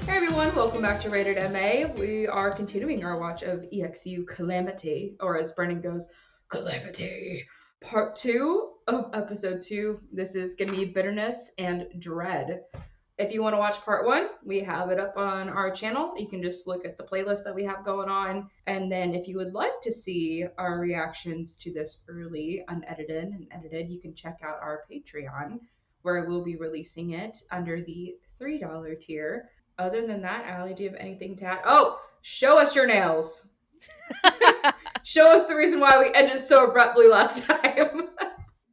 Hey everyone, welcome back to Rated MA. We are continuing our watch of EXU Calamity, or as Brennan goes, Calamity, part 2 of episode 2. This is going to be Bitterness and Dread. If you want to watch part 1, we have it up on our channel. You can just look at the playlist that we have going on. And then if you would like to see our reactions to this early, unedited and edited, you can check out our Patreon, where we'll be releasing it under the $3 tier. Other than that, Allie, do you have anything to add? Oh, show us your nails. Show us the reason why we ended so abruptly last time.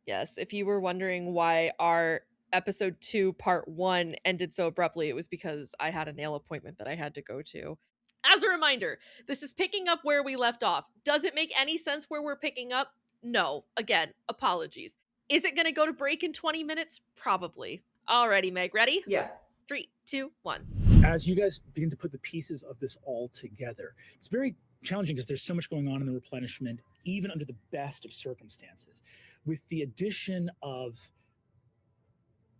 Yes, if you were wondering why our episode 2 part 1 ended so abruptly, it was because I had a nail appointment that I had to go to. As a reminder, this is picking up where we left off. Does it make any sense where we're picking up? No. Again, apologies. Is it going to go to break in 20 minutes? Probably. Alrighty, Meg, ready? Yeah. 3, 2, 1. As you guys begin to put the pieces of this all together, it's very challenging because there's so much going on in the replenishment, even under the best of circumstances. With the addition of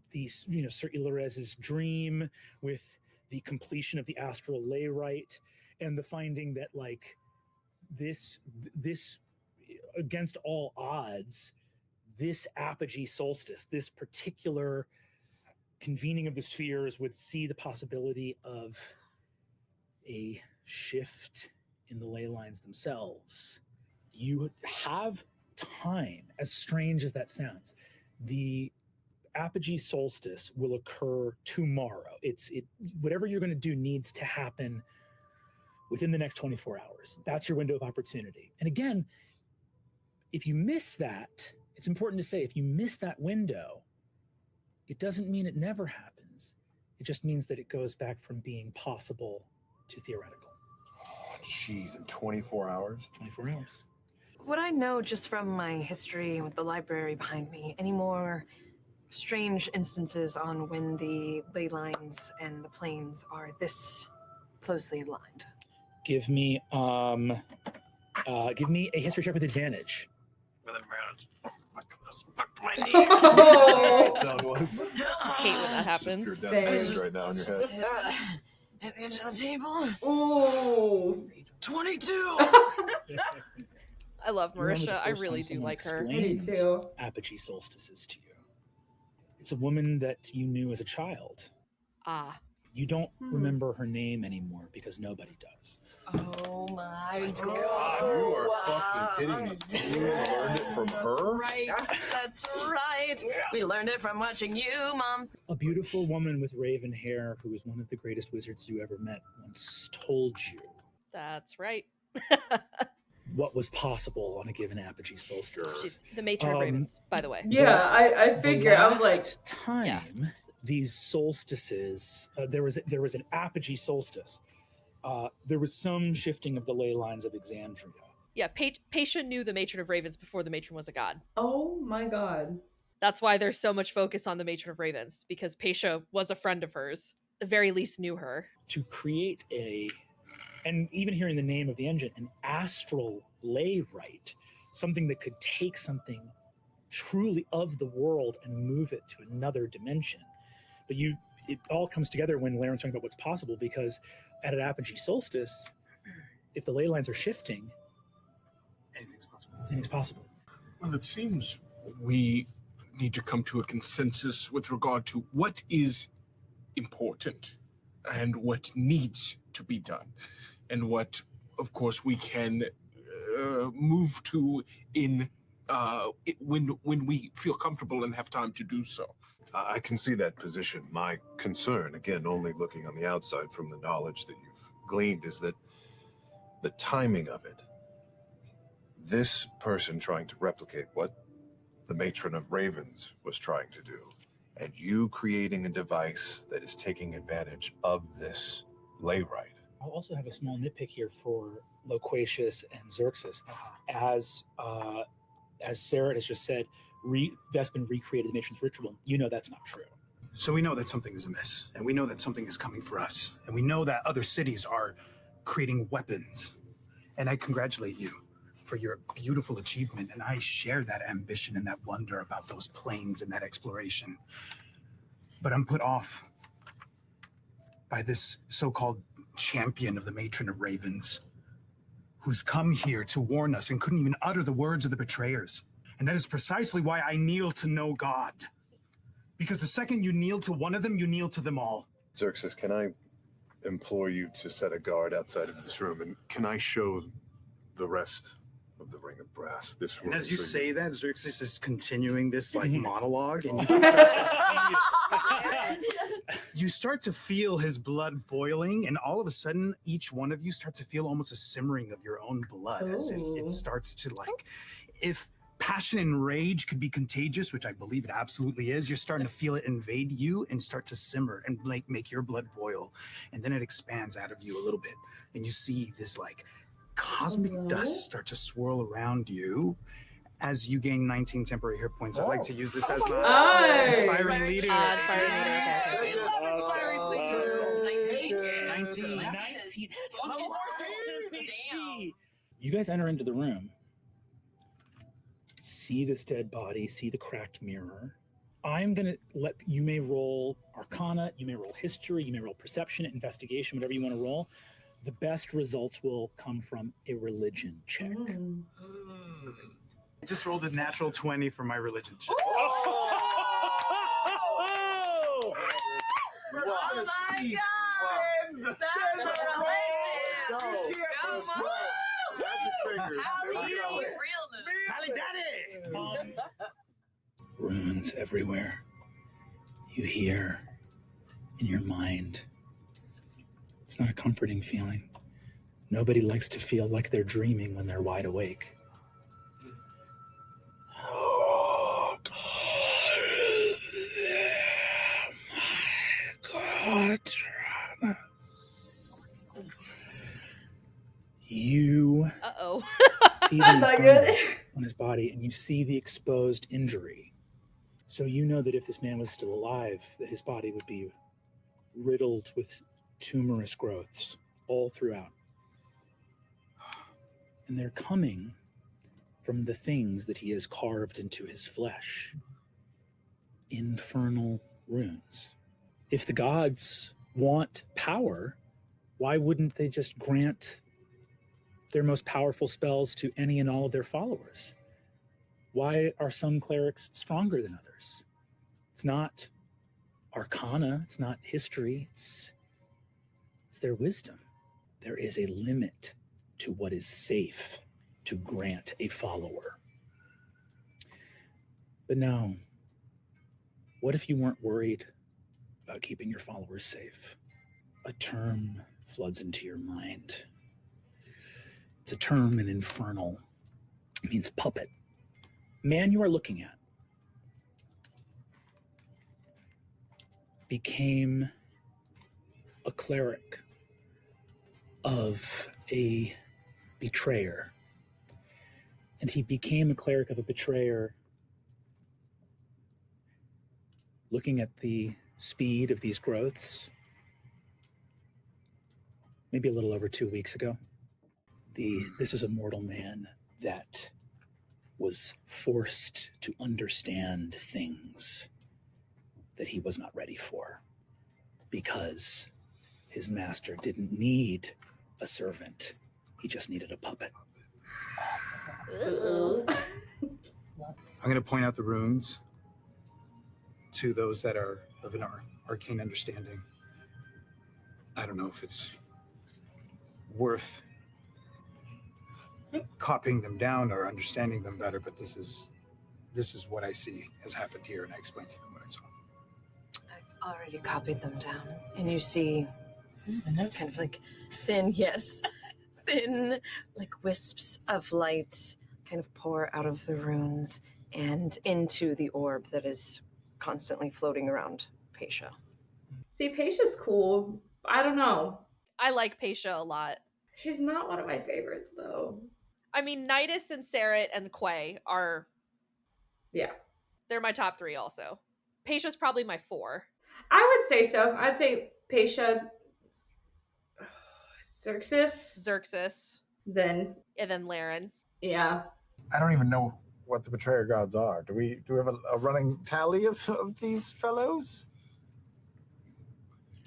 these, Sir Ilarez's dream, with the completion of the astral lay rite, and the finding that this against all odds, this apogee solstice, this particular convening of the spheres would see the possibility of a shift in the ley lines themselves. You have time, as strange as that sounds. The apogee solstice will occur tomorrow. Whatever you're going to do needs to happen within the next 24 hours. That's your window of opportunity. And again, if you miss that, it's important to say, if you miss that window, it doesn't mean it never happens. It just means that it goes back from being possible to theoretical. Oh, jeez, in 24 hours? 24 hours. Would I know, just from my history with the library behind me, any more strange instances on when the ley lines and the planes are this closely aligned? Give me a history check with advantage. With advantage. Fuck my knee. Oh. I hate when that happens. Just pure death right now in your head. At the edge of the table. Oh. 22. I love Marisha. I really do like her. Me too. Apogee solstices to you. It's a woman that you knew as a child. Ah. You don't remember her name anymore because nobody does. Oh my god. You are fucking kidding me. You learned it from her? Right. That's right. We learned it from watching you, Mom. A beautiful woman with raven hair who was one of the greatest wizards you ever met once told you That's right. what was possible on a given apogee solstice. It's the matron of ravens, by the way. Yeah, I figured. I was like, time these solstices, there was an apogee solstice. There was some shifting of the ley lines of Exandria. Yeah, Paisha knew the matron of ravens before the matron was a god. oh my god. That's why there's so much focus on the matron of ravens, because Paisha was a friend of hers. At the very least knew her. To create and even hearing the name of the engine, an astral lay rite, something that could take something truly of the world and move it to another dimension. But it all comes together when Laren's talking about what's possible, because at an apogee solstice, if the ley lines are shifting, anything's possible. Well, it seems we need to come to a consensus with regard to what is important and what needs to be done, and what, of course, we can move to when we feel comfortable and have time to do so. I can see that position. My concern, again, only looking on the outside from the knowledge that you've gleaned, is that the timing of it. This person trying to replicate what the matron of ravens was trying to do, and you creating a device that is taking advantage of this ley rite. I'll also have a small nitpick here for Loquacious and Xerxes. As Sarah has just said, Vespin recreated the matron's ritual. You know that's not true. So we know that something is amiss, and we know that something is coming for us, and we know that other cities are creating weapons. And I congratulate you for your beautiful achievement, and I share that ambition and that wonder about those planes and that exploration. But I'm put off by this so-called champion of the Matron of Ravens, who's come here to warn us and couldn't even utter the words of the betrayers. And that is precisely why I kneel to no god. Because the second you kneel to one of them, you kneel to them all. Xerxes, can I implore you to set a guard outside of this room, and can I show the rest of the Ring of Brass this room? And as you say that, Xerxes is continuing this like monologue, and you start to feel his blood boiling, and all of a sudden, each one of you start to feel almost a simmering of your own blood, as if it starts to like, if passion and rage could be contagious, which I believe it absolutely is, you're starting to feel it invade you and start to simmer and make your blood boil. And then it expands out of you a little bit. And you see this like cosmic dust start to swirl around you as you gain 19 temporary hit points. I'd like to use this as my inspiring leader. Inspiring leader. Okay. 19. That's a lot of HP. You guys enter into the room. See this dead body, see the cracked mirror. I'm going to you may roll Arcana, you may roll History, you may roll Perception, Investigation, whatever you want to roll. The best results will come from a religion check. I just rolled a natural 20 for my religion check. Oh my God! That's a religion! Runes everywhere. You hear in your mind. It's not a comforting feeling. Nobody likes to feel like they're dreaming when they're wide awake. Oh, God. You see the inferno on his body, and you see the exposed injury. So you know that if this man was still alive, that his body would be riddled with tumorous growths all throughout. And they're coming from the things that he has carved into his flesh. Infernal runes. If the gods want power, why wouldn't they just grant their most powerful spells to any and all of their followers? Why are some clerics stronger than others? It's not Arcana, it's not history, it's their wisdom. There is a limit to what is safe to grant a follower. But now, what if you weren't worried about keeping your followers safe? A term floods into your mind. It's a term in Infernal. It means puppet. Man you are looking at became a cleric of a betrayer. And he became a cleric of a betrayer looking at the speed of these growths maybe a little over 2 weeks ago. This is a mortal man that was forced to understand things that he was not ready for because his master didn't need a servant. He just needed a puppet. Uh-oh. I'm going to point out the runes to those that are of an arcane understanding. I don't know if it's worth copying them down or understanding them better, but this is what I see has happened here, and I explained to them what I saw. I've already copied them down, and you see kind of like thin, like wisps of light kind of pour out of the runes and into the orb that is constantly floating around Paisha. See, Paisha's cool. I don't know. I like Paisha a lot. She's not one of my favorites, though. I mean, Nidus and Saret and Quay are... Yeah. They're my top 3 also. Paisha's probably my 4. I would say so. I'd say Paisha, Xerxes. And then Laren. Yeah. I don't even know what the betrayer gods are. Do we have a running tally of these fellows?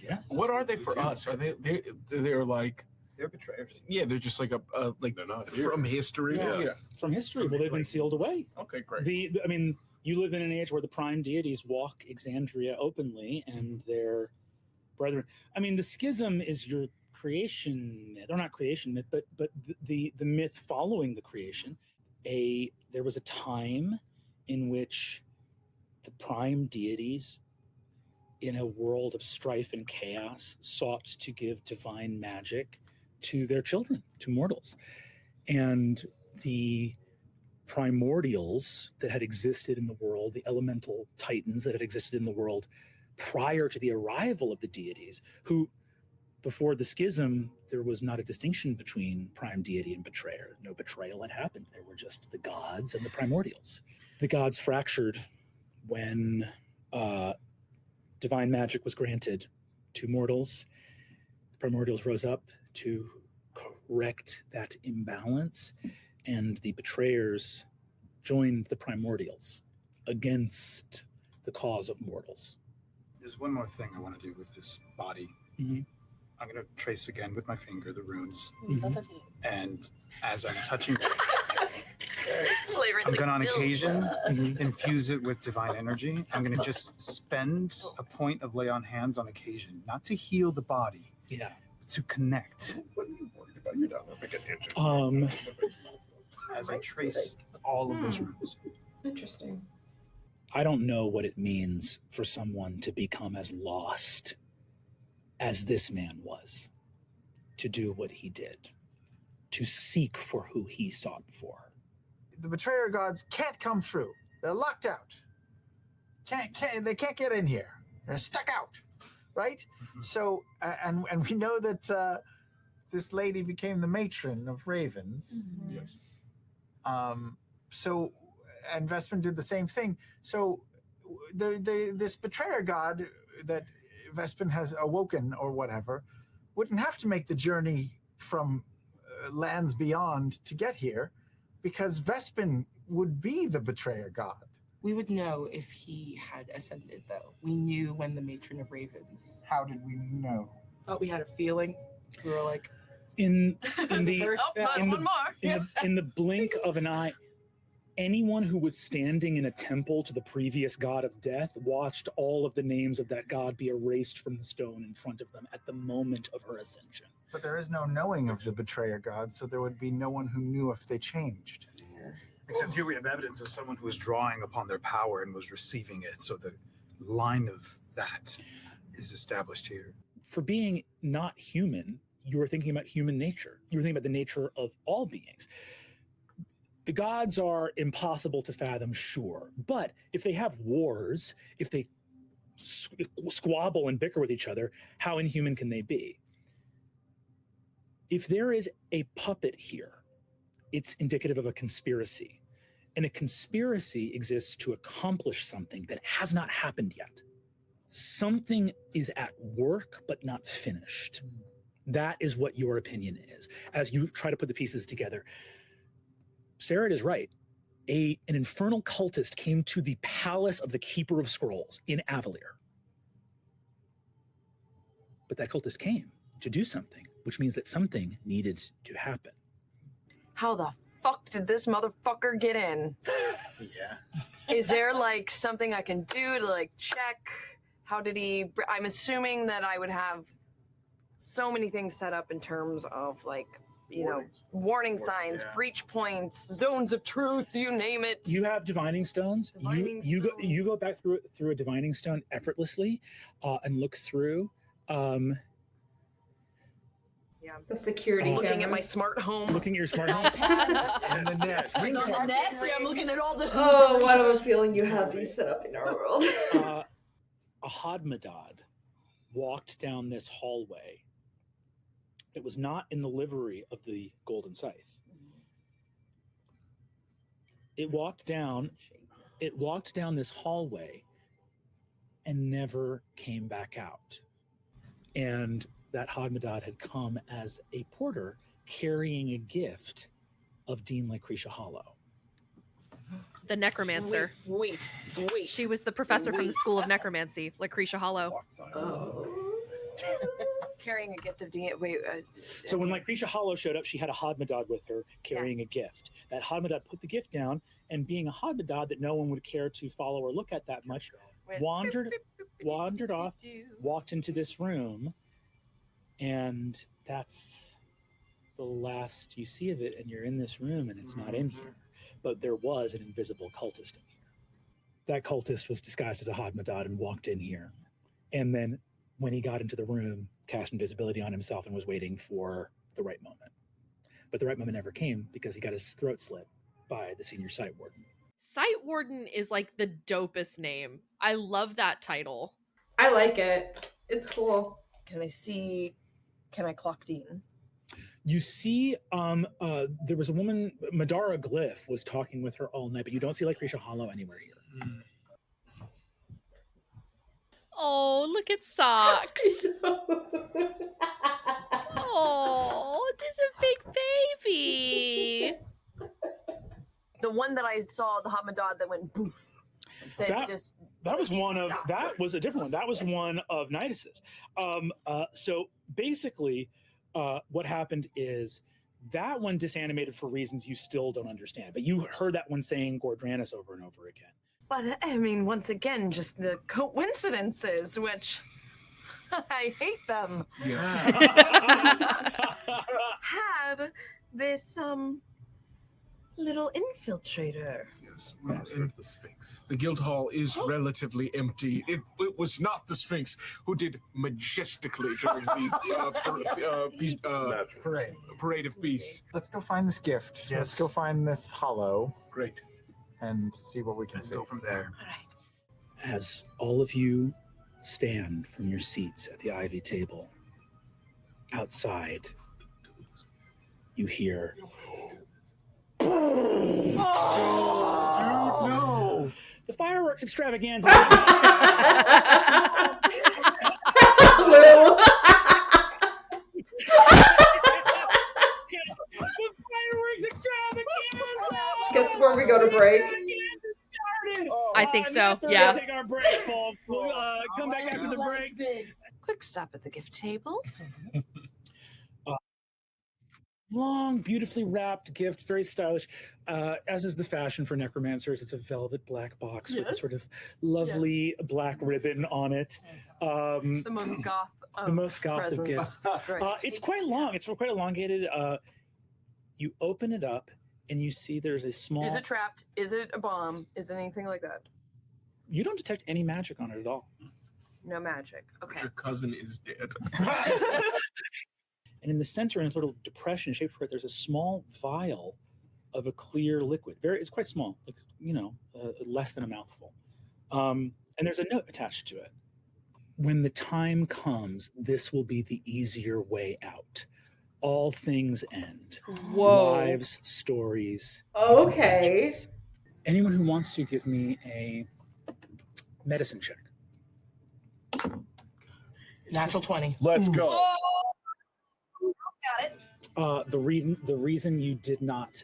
Yes. What are they for us? Are they're like They're betrayers. yeah, they're just like a like They're not here. from history. Yeah. From history. Well, they've been sealed away. Okay, great. I mean, you live in an age where the Prime Deities walk Exandria openly, and their brethren. I mean, the schism is your creation myth, or not creation myth, but the myth following the creation. There was a time in which the Prime Deities, in a world of strife and chaos, sought to give divine magic to their children, to mortals. And the primordials that had existed in the world, the elemental titans that had existed in the world prior to the arrival of the deities, who, before the schism, there was not a distinction between prime deity and betrayer. No betrayal had happened. There were just the gods and the primordials. The gods fractured when divine magic was granted to mortals. The primordials rose up to correct that imbalance, and the betrayers joined the primordials against the cause of mortals. There's one more thing I want to do with this body. Mhm. I'm going to trace again with my finger the runes. Mhm. And as I'm touching, Flavor I'm going to, on like occasion, Mhm. infuse it with divine energy. I'm going to just spend a point of lay on hands on occasion, not to heal the body, Yeah. but to connect. What are you worried about? You're down there making inches. As I trace all of those runes. Interesting. I don't know what it means for someone to become as lost as this man was, to do what he did, to seek for who he sought for. The betrayer gods can't come through. They're locked out. They can't get in here. They're stuck out, right? Mm-hmm. So, and we know that this lady became the matron of ravens. Yes. So, and Vespin did the same thing. So, this betrayer god that Vespin has awoken or whatever wouldn't have to make the journey from lands beyond to get here, because Vespin would be the betrayer god. We would know if he had ascended, though. We knew when the matron of ravens. How did we know? Thought we had a feeling. We were like, In the Oh, nice, in the- one more. in the blink of an eye, anyone who was standing in a temple to the previous god of death watched all of the names of that god be erased from the stone in front of them at the moment of her ascension. But there is no knowing of the betrayer god, so there would be no one who knew if they changed. Except here we have evidence of someone who was drawing upon their power and was receiving it. So the line of that is established here. For being not human, you were thinking about human nature. You were thinking about the nature of all beings. The gods are impossible to fathom, sure, but if they have wars, if they squabble and bicker with each other, how inhuman can they be? If there is a puppet here, it's indicative of a conspiracy. And a conspiracy exists to accomplish something that has not happened yet. Something is at work, but not finished. That is what your opinion is. As you try to put the pieces together, Sarah is right. An infernal cultist came to the palace of the Keeper of Scrolls in Avalir. But that cultist came to do something, which means that something needed to happen. How the fuck did this motherfucker get in? Yeah. Is there like something I can do to like check? How did he? I'm assuming that I would have so many things set up in terms of like, you know, warning signs, yeah. breach points, zones of truth, you name it. You have divining stones. Divining you stones. go back through a divining stone effortlessly, and look through. Yeah. The security I'm looking at my cameras. smart home. Looking at your smart home. And the nest. on the next day, I'm looking at all the. Oh, what a feeling you have these set up in our world. A Hadmadad walked down this hallway. It was not in the livery of the Golden Scythe. It walked down this hallway and never came back out. And that Hadmadad had come as a porter carrying a gift of Dean Lucretia Hollow. The necromancer. Wait. She was the professor from the School of Necromancy, Lucretia Hollow. Oh. Carrying a gift of DNA. Wait. So when Lucretia Hollow showed up, she had a Hodmedad with her carrying a gift. That Hodmedad put the gift down, and being a Hodmedad that no one would care to follow or look at that much, wandered off, walked into this room, and that's the last you see of it. And you're in this room, and it's not in here. But there was an invisible cultist in here. That cultist was disguised as a Hodmedad and walked in here. And then when he got into the room, cast invisibility on himself and was waiting for the right moment. But the right moment never came because he got his throat slit by the senior site warden. Site warden is like the dopest name. I love that title. I like it. It's cool. Can I clock Dean? You see, there was a woman, Madara Glyph, was talking with her all night, but you don't see Lucretia Hollow anywhere here. Oh, look at Socks. Oh, it is a big baby. The one that I saw, the Hamadad that went boof. That was a different one. That was one of Nidus's. So basically, what happened is that one disanimated for reasons you still don't understand. But you heard that one saying Gordranus over and over again. But I mean, once again, just the coincidences, which I hate them. Had this little infiltrator. Yes, the Sphinx. The guild hall is relatively empty. It was not the Sphinx who did majestically during the parade of peace. Let's go find this gift. Yes. Let's go find this hollow. Great. And see what we can see. Go from there. All right. As all of you stand from your seats at the ivy table, outside, you hear... Oh, dude, no! The fireworks extravaganza. Guess where we go to break? I think so. We're Yeah. gonna take our break, folks. We'll come back after the break. Quick stop at the gift table. Long, beautifully wrapped gift, very stylish, as is the fashion for necromancers. It's a velvet black box with a sort of lovely black ribbon on it. The most goth of gifts. It's quite long. It's quite elongated. You open it up and you see there's a small... Is it trapped? Is it a bomb? Is it anything like that? You don't detect any magic on it at all. No magic. Okay. Your cousin is dead. And in the center, in a little depression shaped for it, there's a small vial of a clear liquid. It's quite small, like, less than a mouthful. And there's a note attached to it. When the time comes, this will be the easier way out. All things end. Whoa. Lives, stories. Okay. adventures. Anyone who wants to give me a medicine check. Natural 20. Let's go. Got it. The reason you did not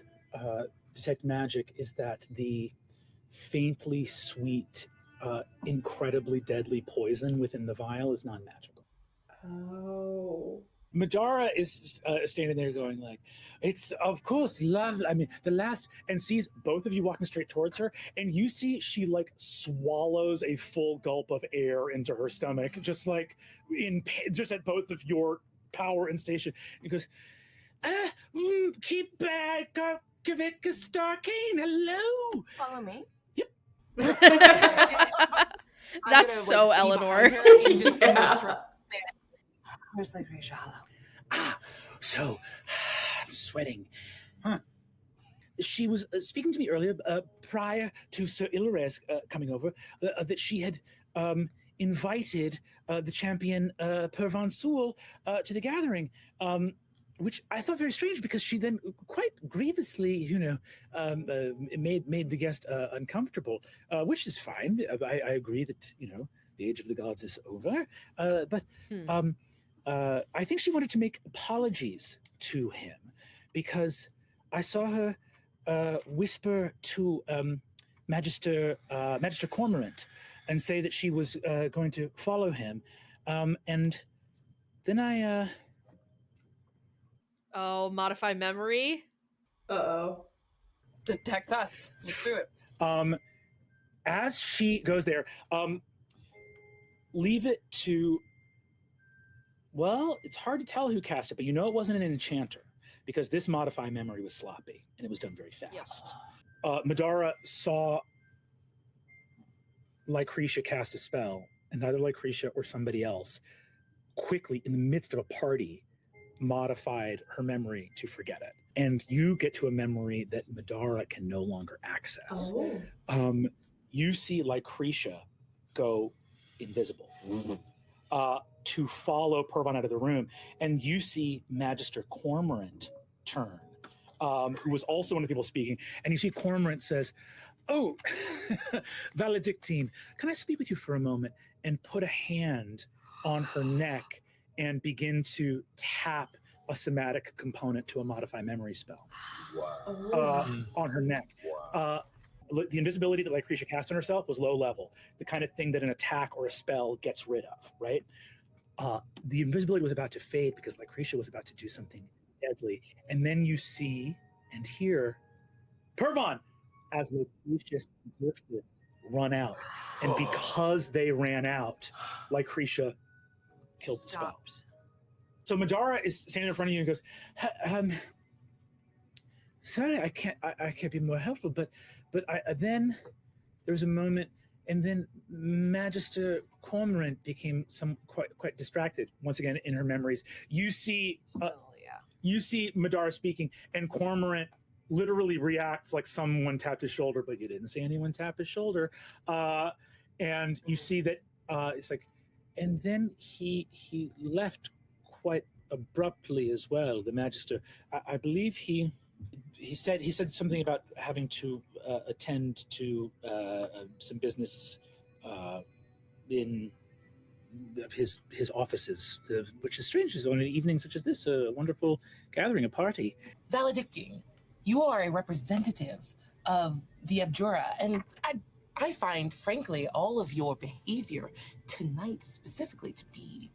detect magic is that the faintly sweet, incredibly deadly poison within the vial is non-magical. Oh. Madara is standing there going like, it's of course love. I mean, the last, and sees both of you walking straight towards her, and you see she like swallows a full gulp of air into her stomach, just like just at both of your power and station. He goes, keep back, Kavika Starkane, hello. Follow me. That's so Eleanor. Where's the Gracia Hollow? So I'm sweating. She was speaking to me earlier, prior to Sir Ilores coming over, that she had invited the champion Pervan Sul to the gathering, which I thought very strange because she then quite grievously, made the guest uncomfortable, which is fine. I agree that the age of the gods is over, but. I think she wanted to make apologies to him because I saw her whisper to Magister Cormorant and say that she was going to follow him. And Oh, modify memory. Uh-oh. Detect thoughts. Let's do it. As she goes there, leave it to. Well, it's hard to tell who cast it, but you know it wasn't an enchanter because this modify memory was sloppy and it was done very fast. Madara saw Lycretia cast a spell, and either Lycretia or somebody else quickly, in the midst of a party, modified her memory to forget it. And you get to a memory that Madara can no longer access. Oh. You see Lycretia go invisible. To follow Purvon out of the room, and you see Magister Cormorant turn, who was also one of the people speaking, and you see Cormorant says, "Oh, Valedictine, can I speak with you for a moment?" and put a hand on her neck and begin to tap a somatic component to a modify memory spell. On her neck. Wow. The invisibility that Lycretia cast on herself was low level, the kind of thing that an attack or a spell gets rid of, right? The invisibility was about to fade because Lycretia was about to do something deadly. And then you see and hear Purvon as Lycretia and Xerxes run out. And because they ran out, Lycretia killed the spell. So Madara is standing in front of you and goes, sorry, I can't be more helpful, but then there was a moment, and then Magister Cormorant became quite distracted once again in her memories. You see, you see Madara speaking, and Cormorant literally reacts like someone tapped his shoulder, but you didn't see anyone tap his shoulder. And you see that it's like, and then he left quite abruptly as well. The Magister, I believe he said something about having to attend to some business in his offices, which is strange. On an evening such as this, a wonderful gathering, a party. Valedicting, you are a representative of the Abjura, and I find, frankly, all of your behavior tonight specifically to be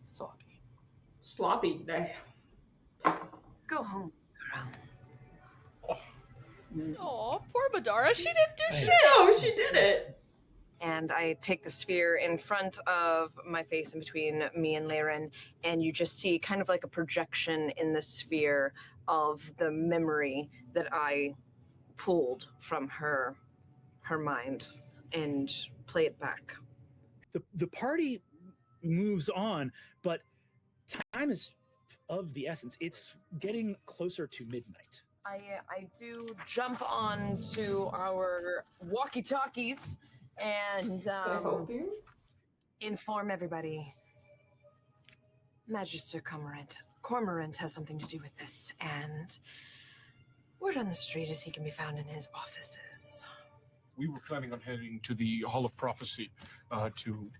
sloppy. Sloppy. Go home. Oh, poor Madara. She didn't do shit. No, she did it. And I take the sphere in front of my face, in between me and Laren, and you just see kind of like a projection in the sphere of the memory that I pulled from her mind and play it back. The party moves on, but time is of the essence. It's getting closer to midnight. I do jump on to our walkie-talkies and inform everybody. Magister Cormorant has something to do with this, and word on the street is he can be found in his offices. We were planning on heading to the Hall of Prophecy to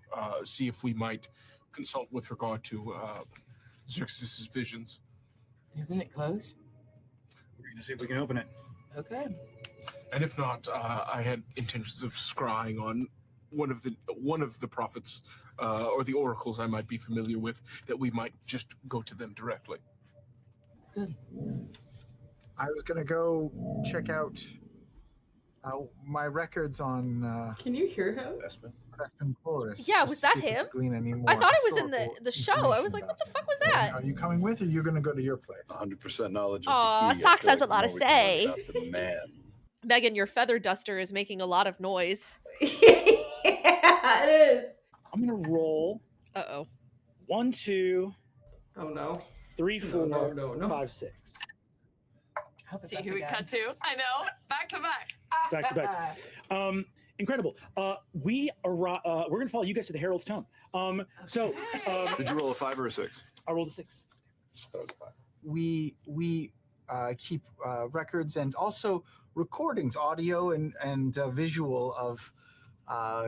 see if we might consult with regard to Xerxes' visions. Isn't it closed? We're going to see if we can open it. Okay. And if not, I had intentions of scrying on one of the prophets or the oracles I might be familiar with, that we might just go to them directly. Good. I was going to go check out my records on Can you hear him? Crespin Chorus. Yeah, was that him? I thought it was in the show. I was like, what the fuck was that? Are you coming with, or you're going to go to your place? 100% knowledge is Aw, the key. Socks I has feel a lot to the more we say. can learn about the man. Megan, your feather duster is making a lot of noise. Yeah, it is. I'm gonna roll. 1, 2. Oh no. 3, 4, No. 5, 6. See who we cut to? I know. Back to back. Back to back. Incredible. We're gonna follow you guys to the Herald's Tome. Did you roll a 5 or a 6? I rolled a 6. We keep records and also recordings, audio and visual of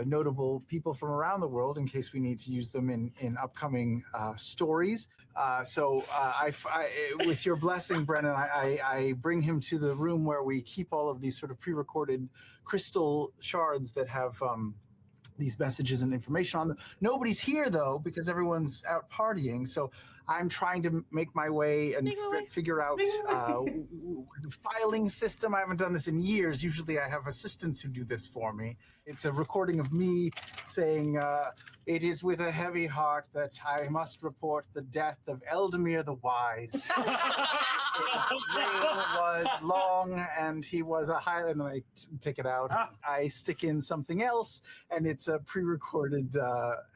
notable people from around the world in case we need to use them in upcoming stories. With your blessing, Brennan, I bring him to the room where we keep all of these sort of pre-recorded crystal shards that have these messages and information on them. Nobody's here though because everyone's out partying. So I'm trying to make my way and figure out the filing system. I haven't done this in years. Usually I have assistants who do this for me. It's a recording of me saying, it is with a heavy heart that I must report the death of Eldemir the Wise. His name was long, and he was a Highland. And I take it out. I stick in something else, and it's a pre-recorded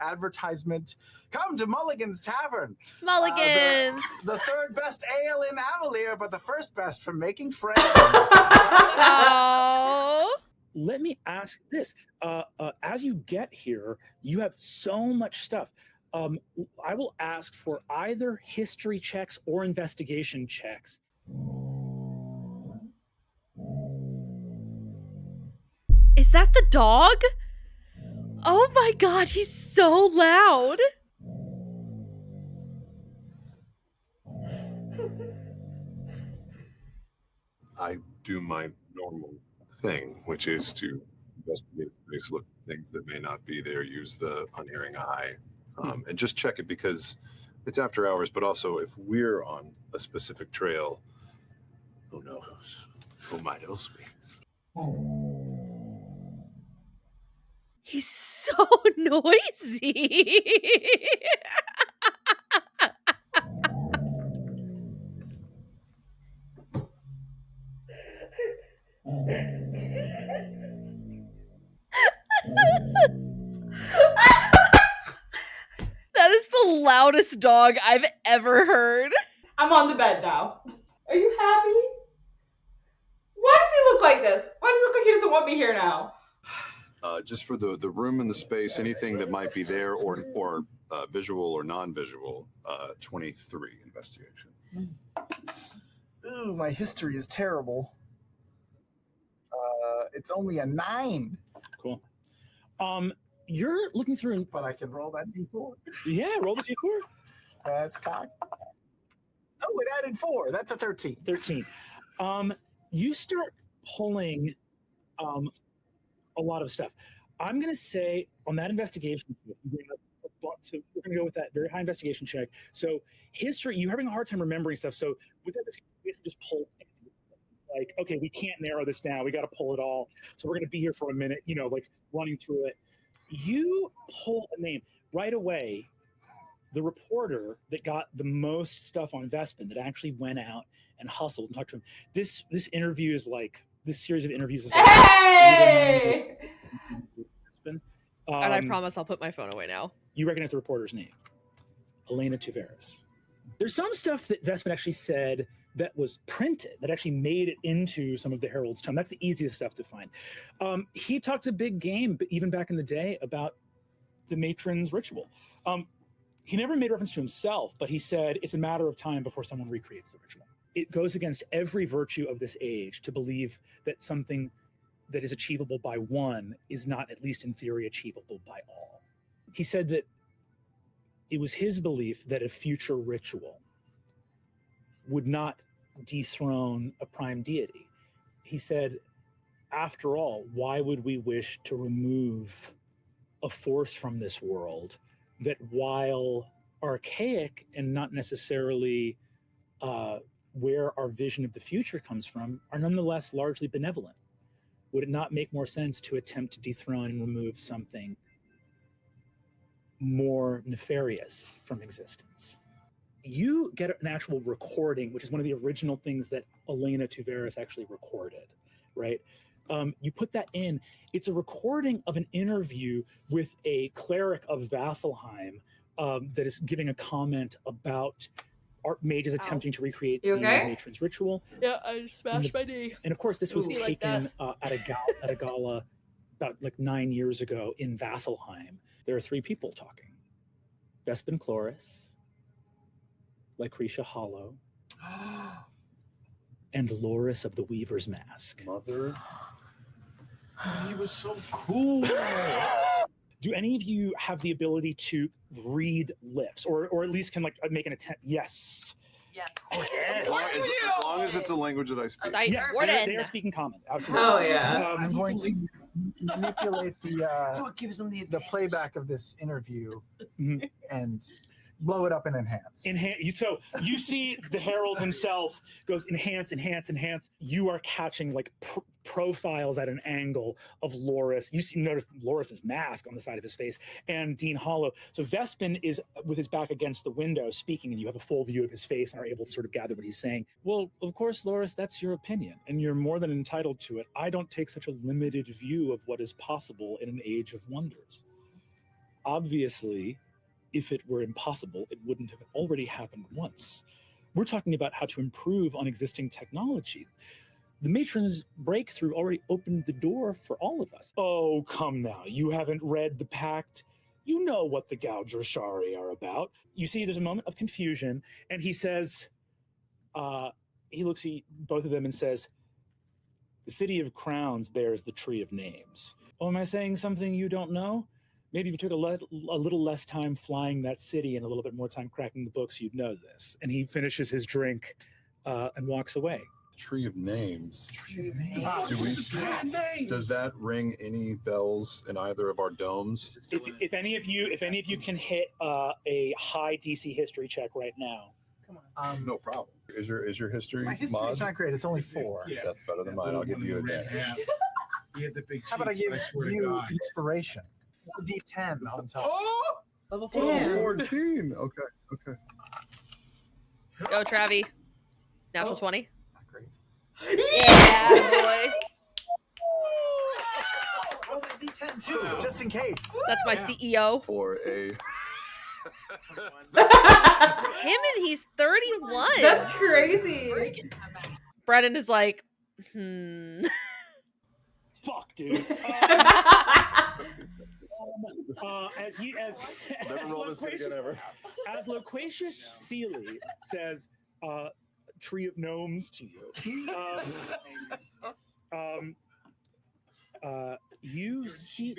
advertisement. Come to Mulligan's Tavern. Mulligan's. The third best ale in Avalir, but the first best for making friends. Oh. Let me ask this. As you get here, you have so much stuff. I will ask for either history checks or investigation checks. Is that the dog? Oh my god, he's so loud. I do my normal thing, which is to investigate the space, look at things that may not be there, use the unerring eye, and just check it because it's after hours, but also if we're on a specific trail, who knows? Who might else be? He's so noisy. That is the loudest dog I've ever heard. I'm on the bed now. Are you happy? Why does he look like this? Why does it look like he doesn't want me here now? Just for the room and the space, anything that might be there or visual or non-visual, 23 investigation. Ooh, my history is terrible. It's only a 9. Cool. You're looking through, but I can roll that d4. Yeah, roll the d4. That's cocked. Oh, it added 4. That's a 13. 13. You start pulling a lot of stuff. I'm going to say on that investigation, so we're going to go with that very high investigation check. So history, you're having a hard time remembering stuff. So with that, we have to just pull. Like, okay, we can't narrow this down. We got to pull it all. So we're going to be here for a minute, like running through it. You pull a name right away. The reporter that got the most stuff on Vespin that actually went out and hustled and talked to him. This interview is like, this series of interviews is like, hey! And I promise I'll put my phone away now. You recognize the reporter's name, Elena Tuveris. There's some stuff that Vespin actually said that was printed, that actually made it into some of the Herald's Tome. That's the easiest stuff to find. He talked a big game, even back in the day, about the matron's ritual. He never made reference to himself, but he said it's a matter of time before someone recreates the ritual. It goes against every virtue of this age to believe that something that is achievable by one is not, at least in theory, achievable by all. He said that it was his belief that a future ritual would not dethrone a prime deity. He said, after all, why would we wish to remove a force from this world that, while archaic and not necessarily where our vision of the future comes from, are nonetheless largely benevolent? Would it not make more sense to attempt to dethrone and remove something more nefarious from existence? You get an actual recording, which is one of the original things that Elena Tuveris actually recorded, right? You put that in. It's a recording of an interview with a cleric of Vasselheim that is giving a comment about mages attempting to recreate the matron's ritual. Yeah, I just smashed my knee. And of course, this was taken at a gala about like 9 years ago in Vasselheim. There are 3 people talking: Vespin Chloris, Lucretia Hollow, and Loris of the Weaver's Mask. Mother. He was so cool. Do any of you have the ability to read lips, or at least can like make an attempt? Yes. Yes. As long as it's a language that I speak. Sight Yes, warden. they are speaking common. Absolutely. Oh yeah. I'm going to manipulate the So it gives them the the playback of this interview Mhm. and blow it up and enhance. So you see the herald himself goes enhance, enhance, enhance. You are catching like profiles at an angle of Loris. Notice Loris's mask on the side of his face and Dean Hollow. So Vespin is with his back against the window speaking, and you have a full view of his face and are able to sort of gather what he's saying. Well, of course, Loris, that's your opinion, and you're more than entitled to it. I don't take such a limited view of what is possible in an age of wonders. Obviously, if it were impossible, it wouldn't have already happened once. We're talking about how to improve on existing technology. The matron's breakthrough already opened the door for all of us. Oh, come now. You haven't read the pact? You know what the Gaudrashari are about. You see, there's a moment of confusion, and he says, he looks at both of them and says, the city of crowns bears the tree of names. Oh, am I saying something you don't know? Maybe if you took a little less time flying that city and a little bit more time cracking the books, you'd know this. And he finishes his drink and walks away. Tree of names. Tree of names. Does that ring any bells in either of our domes? If any of you can hit a high DC history check right now. Come on. No problem. Is your history My history mod? is not great. It's only 4. Yeah. That's better than mine. I'll give you advantage. He had the big How about I cheeks, give but swear to you God. inspiration? D10 on top. Oh! Level Damn. 14. Okay. Go, Travi. Natural 20. Not great. Yeah, boy. Roll the D10 too, just in case. That's my CEO. For a Him and he's 31. That's crazy. Brennan is like, Fuck, dude. never roll this good again ever. As Loquacious Sealy says, tree of gnomes to you. You see.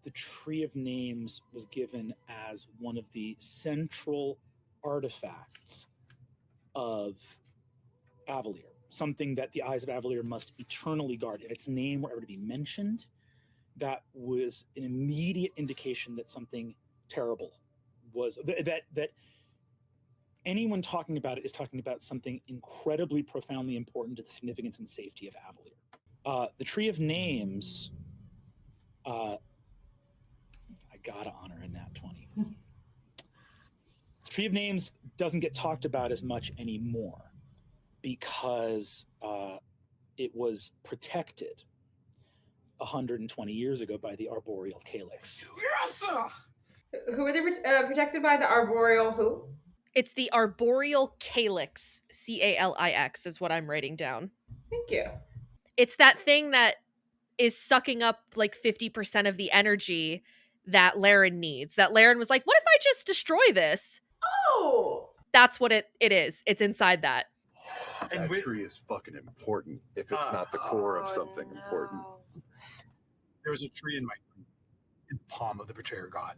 The Tree of Names was given as one of the central artifacts of Avalir, something that the eyes of Avalir must eternally guard. If its name were ever to be mentioned, that was an immediate indication that something terrible was, that anyone talking about it is talking about something incredibly profoundly important to the significance and safety of Avalir. The Tree of Names, I gotta honor in that 20. The Tree of Names doesn't get talked about as much anymore because it was protected 120 years ago by the arboreal calyx. Yes! Who were they protected by? The arboreal who? it's the arboreal calyx, Calix is what I'm writing down. Thank you. It's that thing that is sucking up like 50% of the energy that Laren needs. That Laren was like, what if I just destroy this? Oh! That's what it is. It's inside that. That tree is fucking important if it's not the core of something important. There was a tree in the palm of the betrayer god.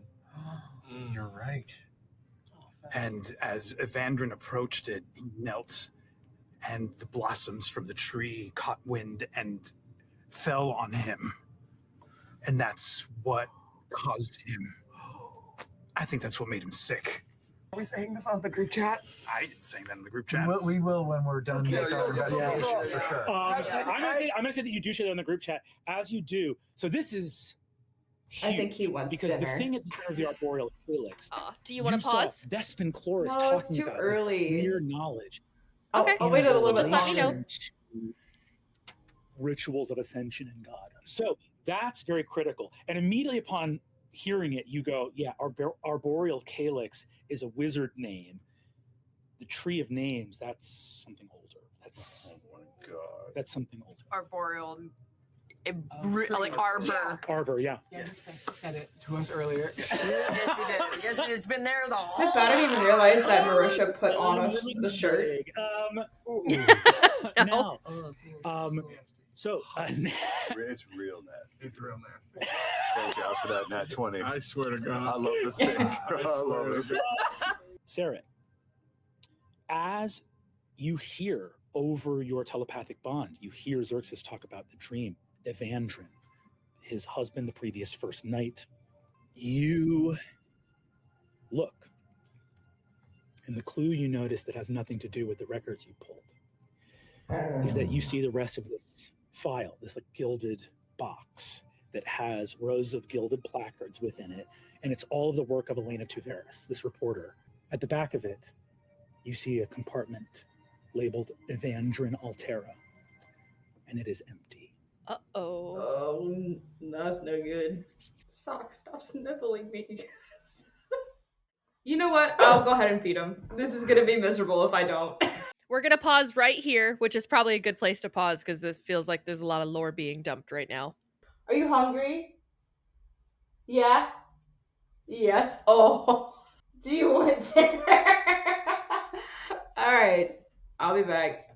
You're right. And as Evandrin approached it, he knelt, and the blossoms from the tree caught wind and fell on him. And that's what caused him. I think that's what made him sick. Are we saying this on the group chat? I didn't say that in the group chat. We will when we're done with our investigation, for sure. I'm gonna say that you do share that on the group chat. As you do, so this is huge, I think he wants because dinner. the thing at the center of the arboreal calyx. Do you want to pause? Vespin Chloris No, it's talking too about early. clear knowledge. Okay. I'll wait a little Just bit let me know. longer. Rituals of ascension and God. So that's very critical. And immediately upon hearing it, you go, yeah, arboreal calyx is a wizard name. The Tree of Names, that's something older. That's Oh my god. that's something older. Arboreal, like arbor. Arbor, yeah. Yeah, he said it to us earlier. Yes, he did. Yes, it's been there the whole I didn't even realize that Marisha put on the shirt. Now, so It's real nasty. It's real nasty. Thank God for that nat 20. I swear to God. I love the stink. I swear love to it. Sarah, As you hear over your telepathic bond, you hear Xerxes talk about the dream, Evandrin, his husband the previous first night. You look, and the clue you notice that has nothing to do with the records you pulled is that you see the rest of this file, this like gilded box that has rows of gilded placards within it, and it's all of the work of Elena Tuveris, this reporter. At the back of it, you see a compartment labeled Evandrin Altera, and it is empty. Uh-oh. Oh, that's no good. Sock, stop sniffling me. You know what? I'll go ahead and feed him. This is gonna be miserable if I don't. We're going to pause right here, which is probably a good place to pause because it feels like there's a lot of lore being dumped right now. Are you hungry? Yeah? Yes. Oh. Do you want dinner? Alright. I'll be back.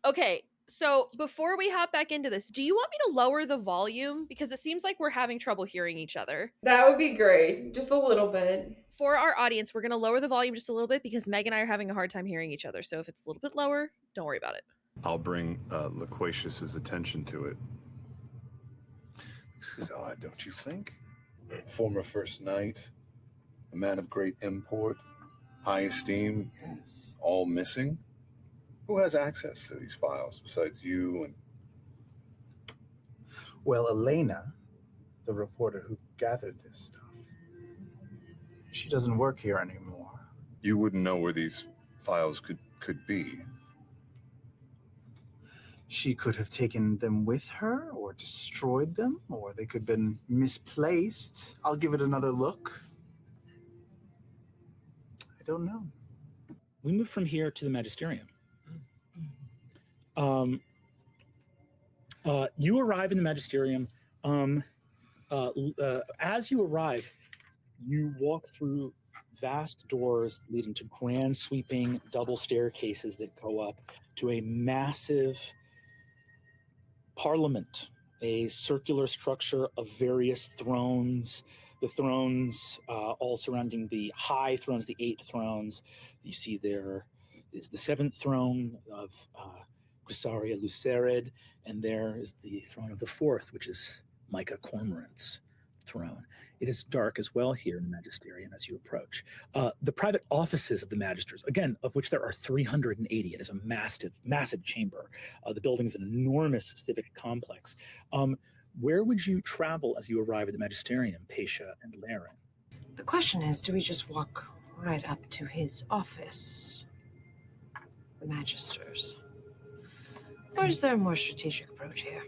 Okay, so before we hop back into this, do you want me to lower the volume? Because it seems like we're having trouble hearing each other. That would be great. Just a little bit. For our audience, we're going to lower the volume just a little bit because Meg and I are having a hard time hearing each other. So if it's a little bit lower, don't worry about it. I'll bring Loquacius's attention to it. This is odd, don't you think? Former first knight, a man of great import, high esteem, all missing. Who has access to these files besides you and... Well, Elena, the reporter who gathered this stuff, she doesn't work here anymore. You wouldn't know where these files could be. She could have taken them with her or destroyed them, or they could have been misplaced. I'll give it another look. I don't know. We move from here to the Magisterium. You arrive in the Magisterium. As you arrive, you walk through vast doors leading to grand sweeping double staircases that go up to a massive parliament, a circular structure of various thrones. The thrones all surrounding the high thrones, the 8 thrones. You see there is the 7th throne of Grisaria Lucerid, and there is the throne of the 4th, which is Micah Cormorant's throne. It is dark as well here in the Magisterium as you approach. The private offices of the Magisters, again, of which there are 380. It is a massive chamber. The building is an enormous civic complex. Where would you travel as you arrive at the Magisterium, Paisha and Laren? The question is, do we just walk right up to his office? The Magisters. Or is there a more strategic approach here?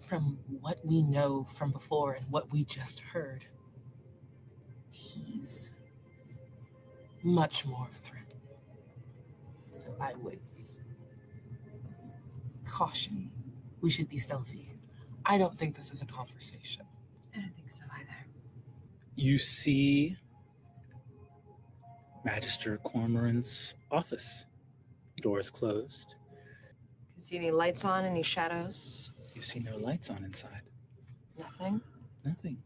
From what we know from before and what we just heard, he's much more of a threat. So I would caution. We should be stealthy. I don't think this is a conversation. I don't think so either. You see Magister Cormorant's office. Doors closed. Can you see any lights on, any shadows? You see no lights on inside. Nothing? Nothing.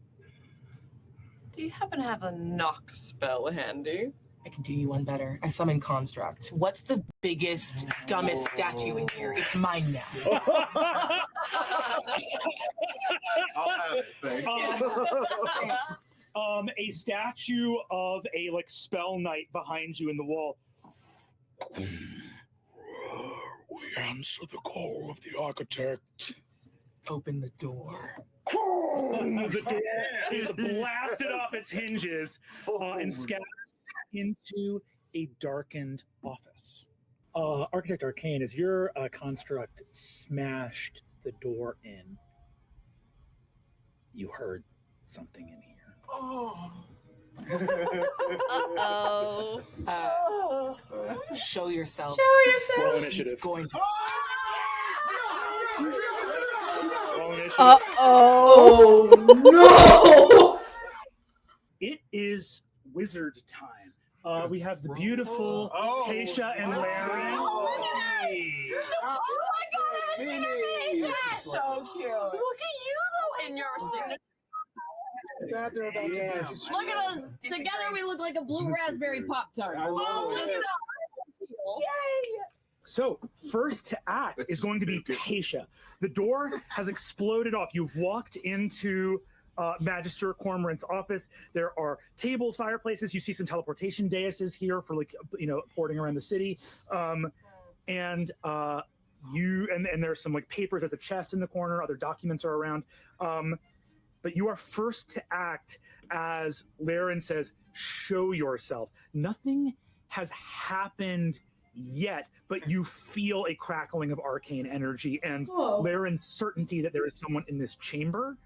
Do you happen to have a knock spell handy? I can do you one better. I summon Construct. What's the biggest, dumbest statue in here? It's mine now. I'll have it, thanks. A statue of a spell knight behind you in the wall. We answer the call of the architect. Open the door. The door is blasted off its hinges and scattered into a darkened office. Architect Arcane, as your construct smashed the door in, you heard something in here. Oh. Uh-oh. Show yourself. Show yourself. Roll He's initiative. going to... Roll initiative. Oh no! It is wizard time. We have the beautiful Paisha and Laren. You're so cute. Oh my god, I haven't seen your face yet. So cute. Look at you though, in your signature. That they're about to Yeah. just- Look at us. Together we look like a blue raspberry Pop-Tart. Yay! So, first to act is going to be Keisha. The door has exploded off. You've walked into Magister Cormorant's office. There are tables, fireplaces. You see some teleportation daises here for porting around the city. And there's some papers. There's a chest in the corner. Other documents are around. But you are first to act as Laren says, show yourself. Nothing has happened yet, but you feel a crackling of arcane energy and Laren's certainty that there is someone in this chamber.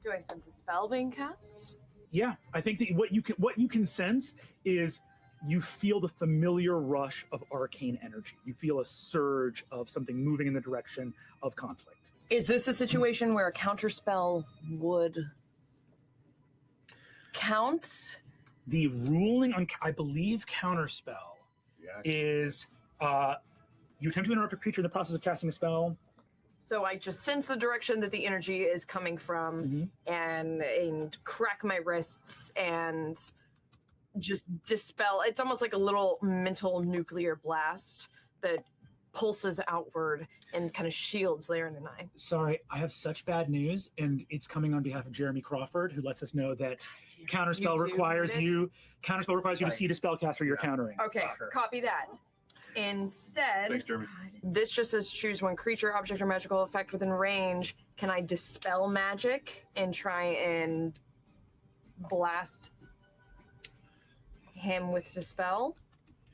Do I sense a spell being cast? Yeah, I think that what you can sense is you feel the familiar rush of arcane energy. You feel a surge of something moving in the direction of conflict. Is this a situation where a counterspell would count? The ruling on, I believe, counterspell is you attempt to interrupt a creature in the process of casting a spell. So I just sense the direction that the energy is coming from and crack my wrists and just dispel. It's almost like a little mental nuclear blast that pulses outward and kind of shields Laren and I. Sorry, I have such bad news, and it's coming on behalf of Jeremy Crawford, who lets us know that counterspell requires you to see the spellcaster you're countering. Okay, copy that. Instead, Thanks, Jeremy. This just says choose one creature, object, or magical effect within range. Can I dispel magic and try and blast him with dispel?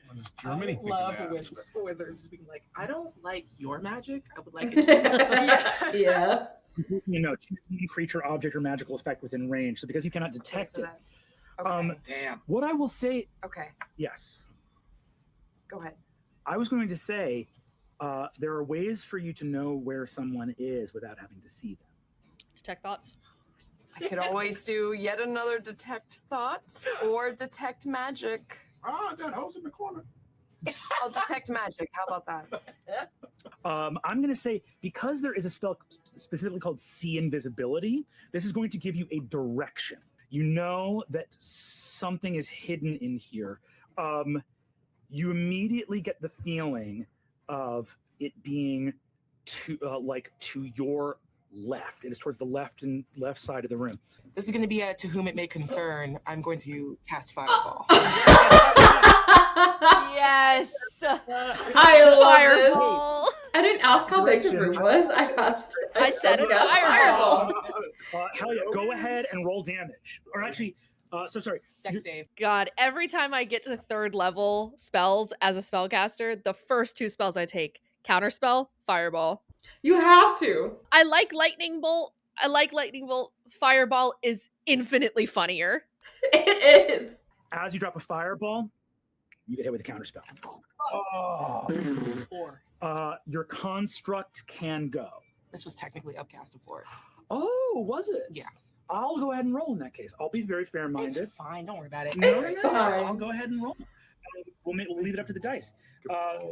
What does Germany think love of that? wizards being like, I don't like your magic. I would like it to Yeah. No, choose one creature, object, or magical effect within range. So because you cannot detect it. Okay. Damn. What I will say, Okay, yes, go ahead. I was going to say there are ways for you to know where someone is without having to see them. Detect thoughts. I could always do yet another detect thoughts or detect magic. That hole's in the corner. I'll detect magic. How about that? I'm going to say, because there is a spell specifically called See Invisibility, this is going to give you a direction. You know that something is hidden in here. You immediately get the feeling of it being to your left. It is towards the left side of the room. This is going to be a to whom it may concern. I'm going to cast Fireball. Yes. I love Fireball. it. I didn't ask how big the room was. I said it. Fireball. Hell yeah, go ahead and roll damage. Or actually, sorry. Dex save. God, every time I get to third level spells as a spellcaster, the first two spells I take, counterspell, Fireball. You have to. I like Lightning Bolt. Fireball is infinitely funnier. It is. As you drop a fireball, you get hit with a counterspell. Your construct can go. This was technically upcast before. Oh, was it? Yeah. I'll go ahead and roll in that case. I'll be very fair-minded. It's fine. Don't worry about it. No, It's fine. I'll go ahead and roll. We'll leave it up to the dice.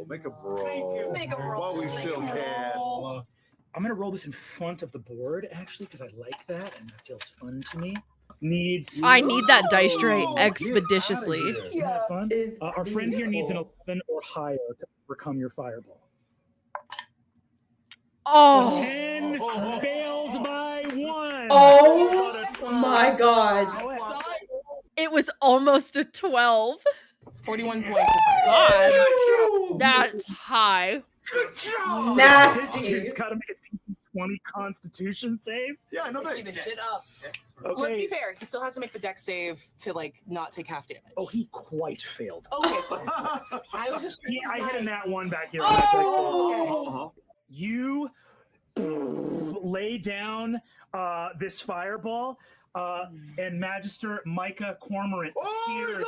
Make a brawl. Make a roll. While we still can. I'm going to roll this in front of the board, actually, because I like that, and that feels fun to me. Needs... I need that dice tray Whoa, expeditiously. get outta here. Isn't that fun? Is Our friend here needs an beautiful. 11 or higher to overcome your fireball. Oh, 10 fails by 1. Oh my god. it was almost a 12. 41 points of fire. God, that's high. Good job! Nasty. It's got to make a 20 Constitution save. Yeah, I know that. Keep it shit up. Let's be Okay. fair. He still has to make the dex save to not take half damage. Oh, he quite failed. Okay, fine. I was just. Yeah, I hit a nat 1 back here. Oh. You lay down this fireball, and Magister Micah Cormorant appears.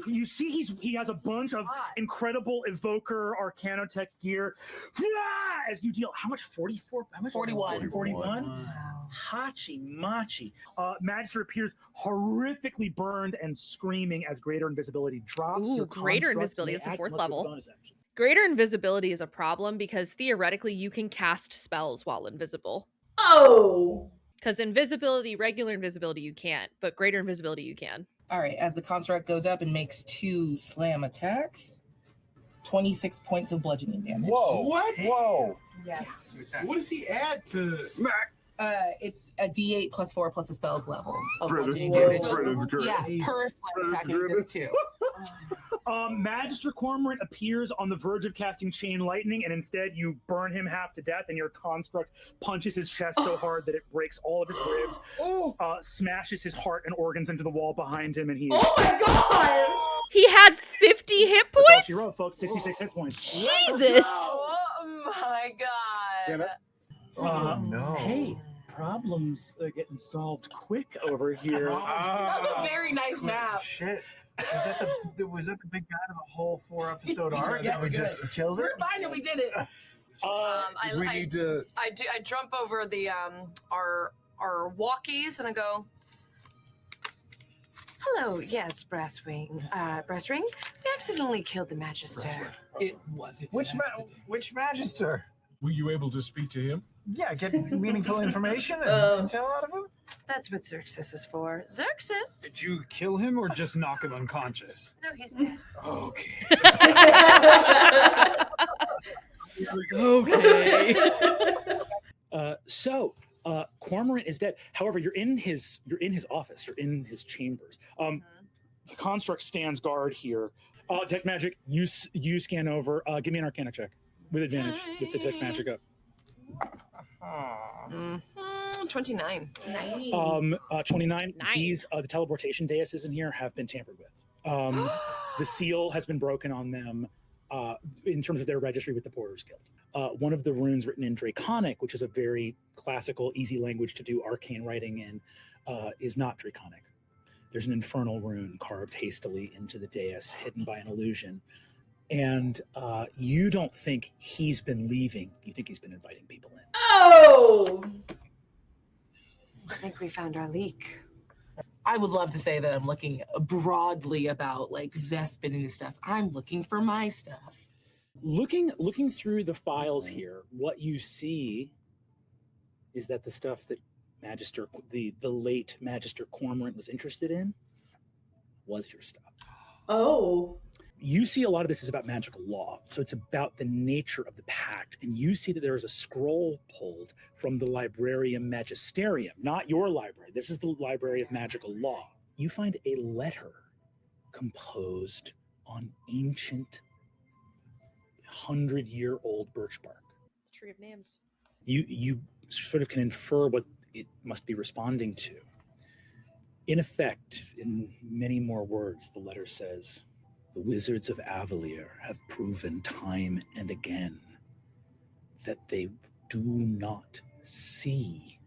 You see, he has a bunch of incredible evoker arcanotech gear. As you deal, how much? 44? How much? 41. 41. Hachi machi. Magister appears horrifically burned and screaming as greater invisibility drops. Ooh, Your greater construct invisibility. may It's a act fourth unless with level. bonus action. Greater invisibility is a problem because theoretically you can cast spells while invisible. Oh! Because invisibility, regular invisibility, you can't, but greater invisibility you can. All right, as the construct goes up and makes 2 slam attacks, 26 points of bludgeoning damage. Whoa! What? Whoa! Yes. What does he add to smack? It's a D8 plus 4 plus a spell's level of Britain's bludgeoning good. damage. Britain's good. Yeah, per slam attack, Britain's it does too. Magister Cormorant appears on the verge of casting Chain Lightning, and instead you burn him half to death, and your construct punches his chest so hard that it breaks all of his ribs, smashes his heart and organs into the wall behind him, and he is... Oh my god! He had 50 hit That's all points? she wrote, folks. 66 hit points. Jesus! Oh my god. No. Hey, problems are getting solved quick over here. That was a very nice map. Shit. Was that the big bad of the whole 4-episode arc? Yeah, that we we just killed it? We're fine and we did it. I jump over the our walkies and I go, hello, yes, Brassring. We accidentally killed the Magister. It wasn't. Which Magister? Were you able to speak to him? Yeah, get meaningful information and intel out of him? That's what Xerxes is for. Xerxes? Did you kill him or just knock him unconscious? No, he's dead. Okay. Okay. Cormorant is dead. However, you're in his office. You're in his chambers. The construct stands guard here. Detect magic. You scan over. Give me an Arcana check with advantage with the detect magic up. 29. 29. Nice. These the teleportation daises in here have been tampered with. The seal has been broken on them in terms of their registry with the Porters Guild. One of the runes written in Draconic, which is a very classical, easy language to do arcane writing in, is not Draconic. There's an infernal rune carved hastily into the dais, hidden by an illusion. And you don't think he's been leaving. You think he's been inviting people in. Oh! I think we found our leak. I would love to say that I'm looking broadly about like Vespin and his stuff. I'm looking for my stuff. Looking through the files here, what you see is that the stuff that the late Magister Cormorant was interested in was your stuff. Oh. You see a lot of this is about magical law. So it's about the nature of the pact. And you see that there is a scroll pulled from the Librarium Magisterium, not your library. This is the Library of Magical Law. You find a letter composed on ancient 100-year-old birch bark. Tree of names. You sort of can infer what it must be responding to. In effect, in many more words, the letter says, "The wizards of Avalir have proven time and again that they do not see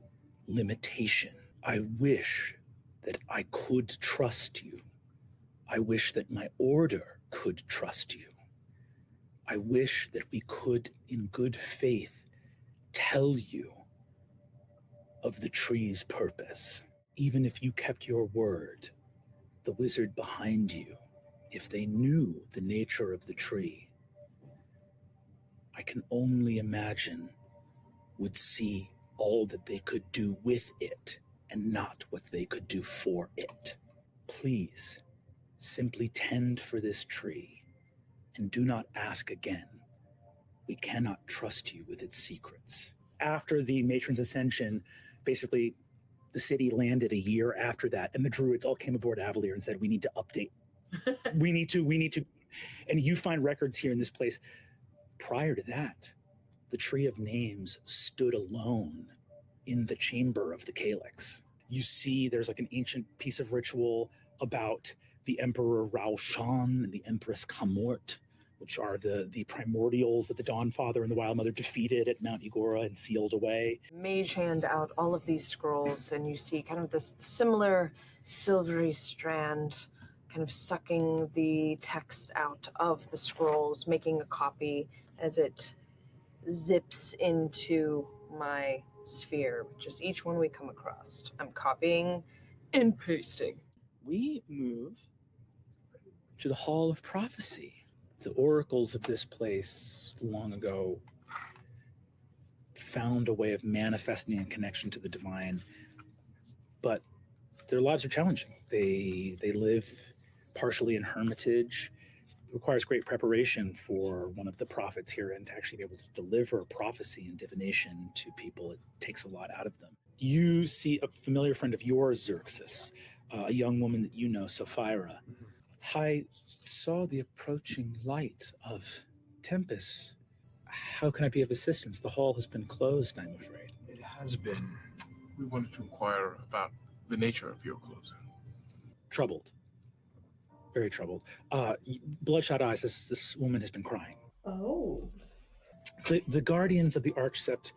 limitation. I wish that I could trust you. I wish that my order could trust you. I wish that we could, in good faith, tell you of the tree's purpose. Even if you kept your word, the wizard behind you, if they knew the nature of the tree, I can only imagine would see all that they could do with it and not what they could do for it. Please, simply tend for this tree and do not ask again. We cannot trust you with its secrets." After the matron's ascension, basically the city landed a year after that, and the druids all came aboard Avalir and said, we need to update. we need to. And you find records here in this place. Prior to that, the Tree of Names stood alone in the chamber of the Calyx. You see there's like an ancient piece of ritual about the Emperor Raoshan and the Empress Kamort, which are the primordials that the Dawnfather and the Wild Mother defeated at Mount Igora and sealed away. Mage hand out all of these scrolls, and you see kind of this similar silvery strand kind of sucking the text out of the scrolls, making a copy as it zips into my sphere, which is each one we come across. I'm copying and pasting. We move to the Hall of Prophecy. The oracles of this place long ago found a way of manifesting a connection to the divine, but their lives are challenging. They live partially in hermitage. It requires great preparation for one of the prophets here and to actually be able to deliver prophecy and divination to people. It takes a lot out of them. You see a familiar friend of yours, Xerxes, a young woman that you know, Sapphira. I saw the approaching light of Tempest. How can I be of assistance? The hall has been closed, I'm afraid. It has been. We wanted to inquire about the nature of your closing. Troubled. Very troubled. Bloodshot eyes. This woman has been crying. Oh. The guardians of the Archsept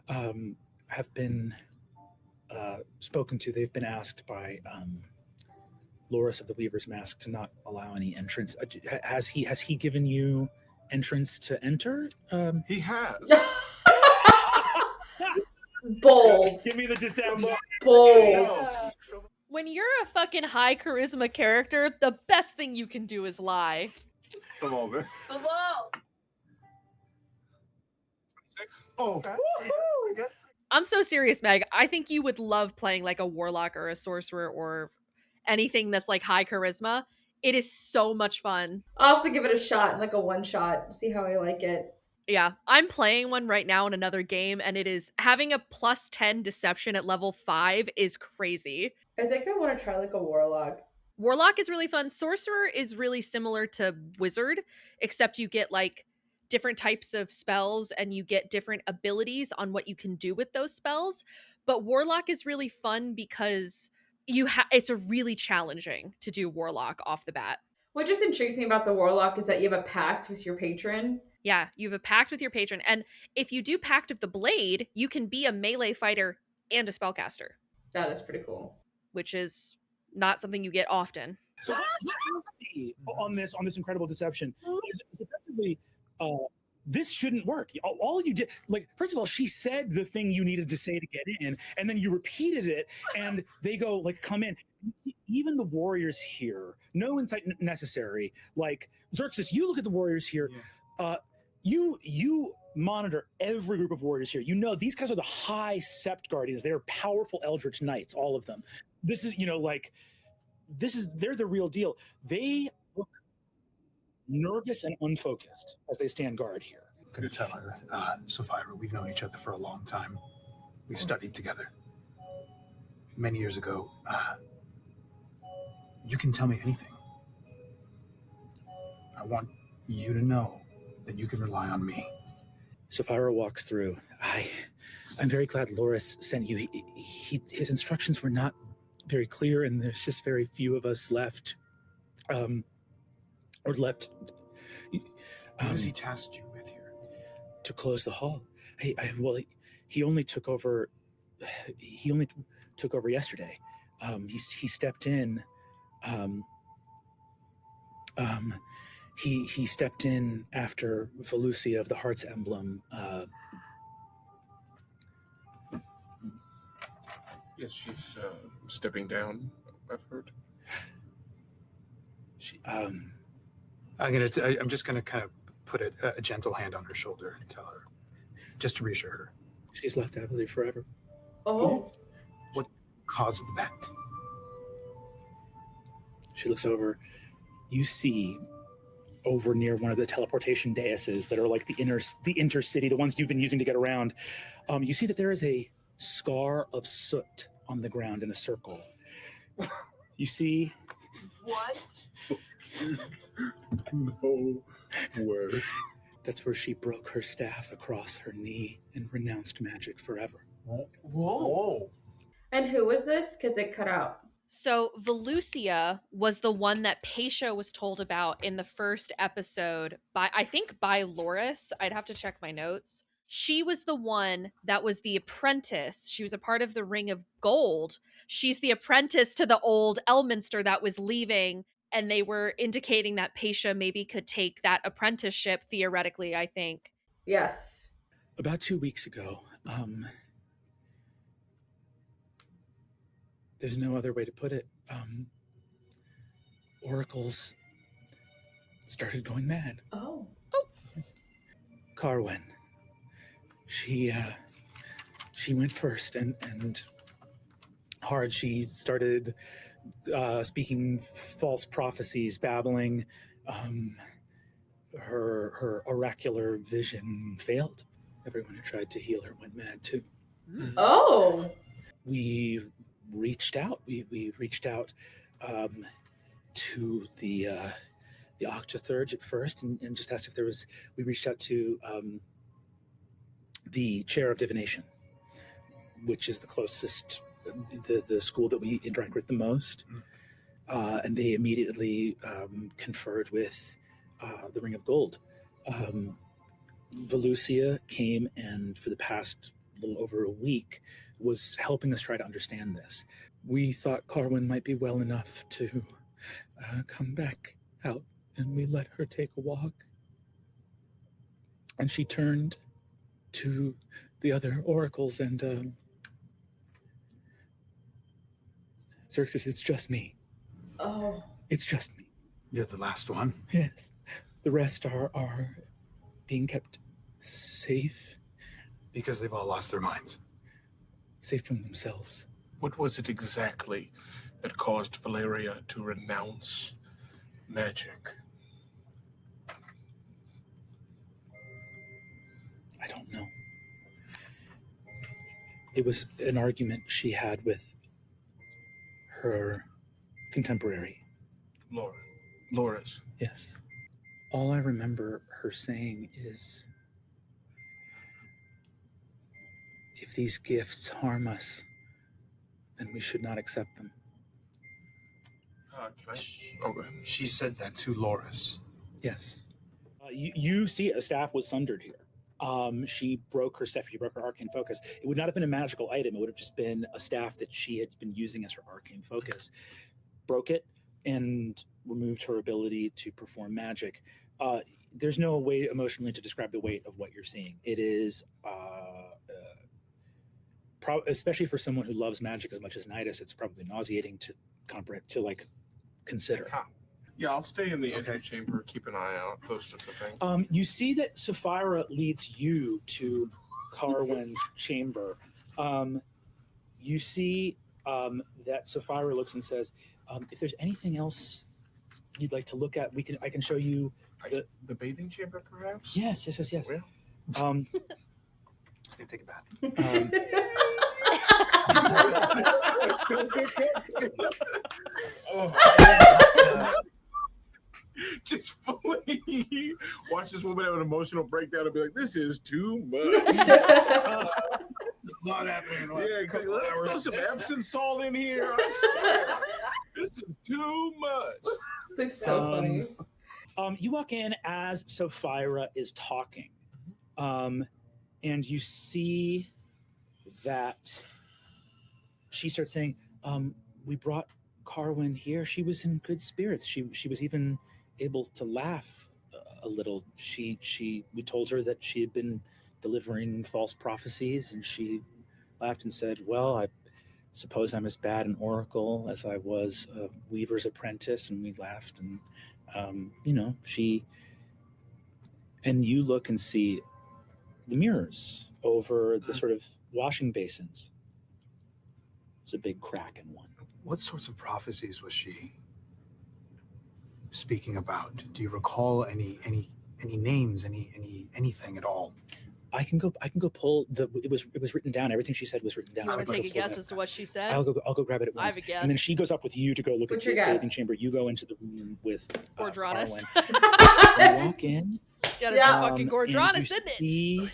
have been spoken to. They've been asked by Loris of the Weaver's Mask to not allow any entrance. Has he given you entrance to enter? He has. Bold. Give me the deception. Bold. When you're a fucking high charisma character, the best thing you can do is lie. Come on, man. Come on. 6? Oh, okay. I'm so serious, Meg. I think you would love playing like a warlock or a sorcerer or anything that's like high charisma. It is so much fun. I'll have to give it a shot, like a one shot, see how I like it. Yeah, I'm playing one right now in another game, and it is having a plus 10 deception at level 5 is crazy. I think I want to try like a warlock. Warlock is really fun. Sorcerer is really similar to wizard, except you get like different types of spells and you get different abilities on what you can do with those spells. But warlock is really fun because it's a really challenging to do warlock off the bat. What just intrigues me about the warlock is that you have a pact with your patron. Yeah, you have a pact with your patron, and if you do Pact of the Blade, you can be a melee fighter and a spellcaster. That is pretty cool. Which is not something you get often. So what you see on this incredible deception is effectively this shouldn't work. All you did, like, first of all, she said the thing you needed to say to get in, and then you repeated it, and they go, like, come in. Even the warriors here, no insight necessary. Like, Xerxes, you look at the warriors here. Yeah. You monitor every group of warriors here. You know these guys are the high sept guardians. They are powerful eldritch knights, all of them. This is, they're the real deal. They look nervous and unfocused as they stand guard here. I'm going to tell her, Sapphira, we've known each other for a long time. We've studied together. Many years ago, you can tell me anything. I want you to know that you can rely on me. Sapphira walks through. I'm very glad Loris sent you. His instructions were not very clear, and there's just very few of us left. What has he tasked you with here? To close the hall. He only took over. He only took over yesterday. He stepped in. He stepped in after Velusia of the Heart's Emblem. Yes, she's stepping down, I've heard. I'm just gonna kind of put a gentle hand on her shoulder and tell her, just to reassure her. She's left Avalir forever. Oh. What caused that? She looks over. You see over near one of the teleportation daises that are like the intercity, the ones you've been using to get around. You see that there is a scar of soot on the ground in a circle. You see? What? No way. That's where she broke her staff across her knee and renounced magic forever. Whoa. And who was this? Because it cut out. So Velusia was the one that Paisha was told about in the first episode by Loris. I'd have to check my notes. She was the one that was the apprentice. She was a part of the Ring of Gold. She's the apprentice to the old Elminster that was leaving, and they were indicating that Paisha maybe could take that apprenticeship theoretically, I think. Yes. About 2 weeks ago, there's no other way to put it. Oracles started going mad. Oh. Carwyn. She went first, and hard. She started speaking false prophecies, babbling. Her oracular vision failed. Everyone who tried to heal her went mad too. Oh. We reached out. We reached out to the Octothurge at first, and just asked if there was. We reached out to the chair of divination, which is the closest, the school that we interact with the most, and they immediately conferred with the Ring of Gold. Velucia came and for the past little over a week was helping us try to understand this. We thought Carwyn might be well enough to come back out, and we let her take a walk. And she turned to the other oracles and Xerxes, it's just me. Oh. It's just me. You're the last one? Yes. The rest are being kept safe. Because they've all lost their minds. Safe from themselves. What was it exactly that caused Valeria to renounce magic? I don't know. It was an argument she had with her contemporary. Loris. Yes. All I remember her saying is, if these gifts harm us, then we should not accept them. She said that to Loris. Yes. You see a staff was sundered here. She broke her staff. She broke her arcane focus. It would not have been a magical item. It would have just been a staff that she had been using as her arcane focus. Broke it and removed her ability to perform magic. There's no way emotionally to describe the weight of what you're seeing. It is, especially for someone who loves magic as much as Nidus, it's probably nauseating to comprehend, to consider. Yeah, I'll stay in the entry chamber, keep an eye out, close to the thing. You see that Sapphira leads you to Carwyn's chamber. You see that Sapphira looks and says, if there's anything else you'd like to look at, I can show you the bathing chamber, perhaps? Yes. Well. Let's go take a bath. Just fully watch this woman have an emotional breakdown and be like, this is too much. Not happening in the last exactly. couple Let's hours. throw some Epsom salt in here. I swear. This is too much. They're so funny. You walk in as Sapphira is talking, and you see that she starts saying, we brought Carwyn here. She was in good spirits. She was even able to laugh a little. We told her that she had been delivering false prophecies, and she laughed and said, well, I suppose I'm as bad an oracle as I was a weaver's apprentice. And we laughed, and and you look and see the mirrors over the sort of washing basins. There's a big crack in one. What sorts of prophecies was she speaking about? Do you recall any names, anything at all? I can go pull it was written down. Everything she said was written down. You want So to I take a can guess pull as to what she said? I'll go grab it at I once. have a guess. And then she goes off with you to go look What's at the your guess? bathing chamber. You go into the room with Gordranus. Carwyn. You walk in. Gotta be fucking and Gordranus, you isn't it? see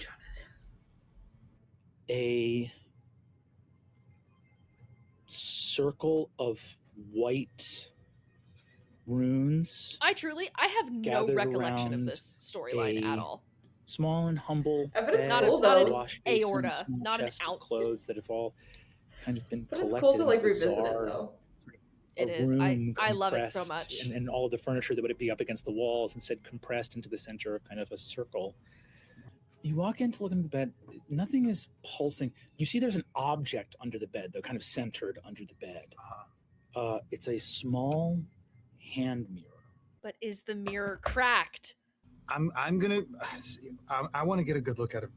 a circle of white runes. I have no gathered recollection of around this storyline at all. Small and humble. I bet it's bed, cool, not though. an wash basin, aorta, small not an chest of ounce. clothes that have all kind of been But collected. it's cool to in a revisit it bizarre- though. It a is. room I love it so compressed, much. and all of the furniture that would be up against the walls instead compressed into the center of kind of a circle. You walk in to look into the bed. Nothing is pulsing. You see there's an object under the bed, though, kind of centered under the bed. It's a small hand mirror. But is the mirror cracked? I'm gonna. I want to get a good look at it.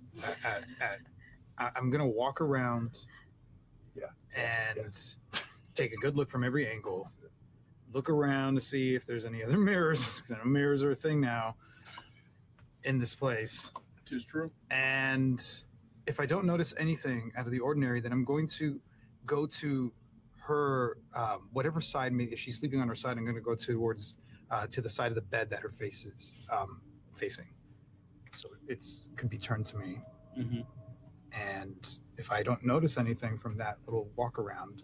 I'm gonna walk around. Yeah. And take a good look from every angle. Look around to see if there's any other mirrors. Mirrors are a thing now in this place. It is true. And if I don't notice anything out of the ordinary, then I'm going to go to her, whatever side, if she's sleeping on her side, I'm going to go towards to the side of the bed that her face is facing. So it could be turned to me. Mm-hmm. And if I don't notice anything from that little walk around,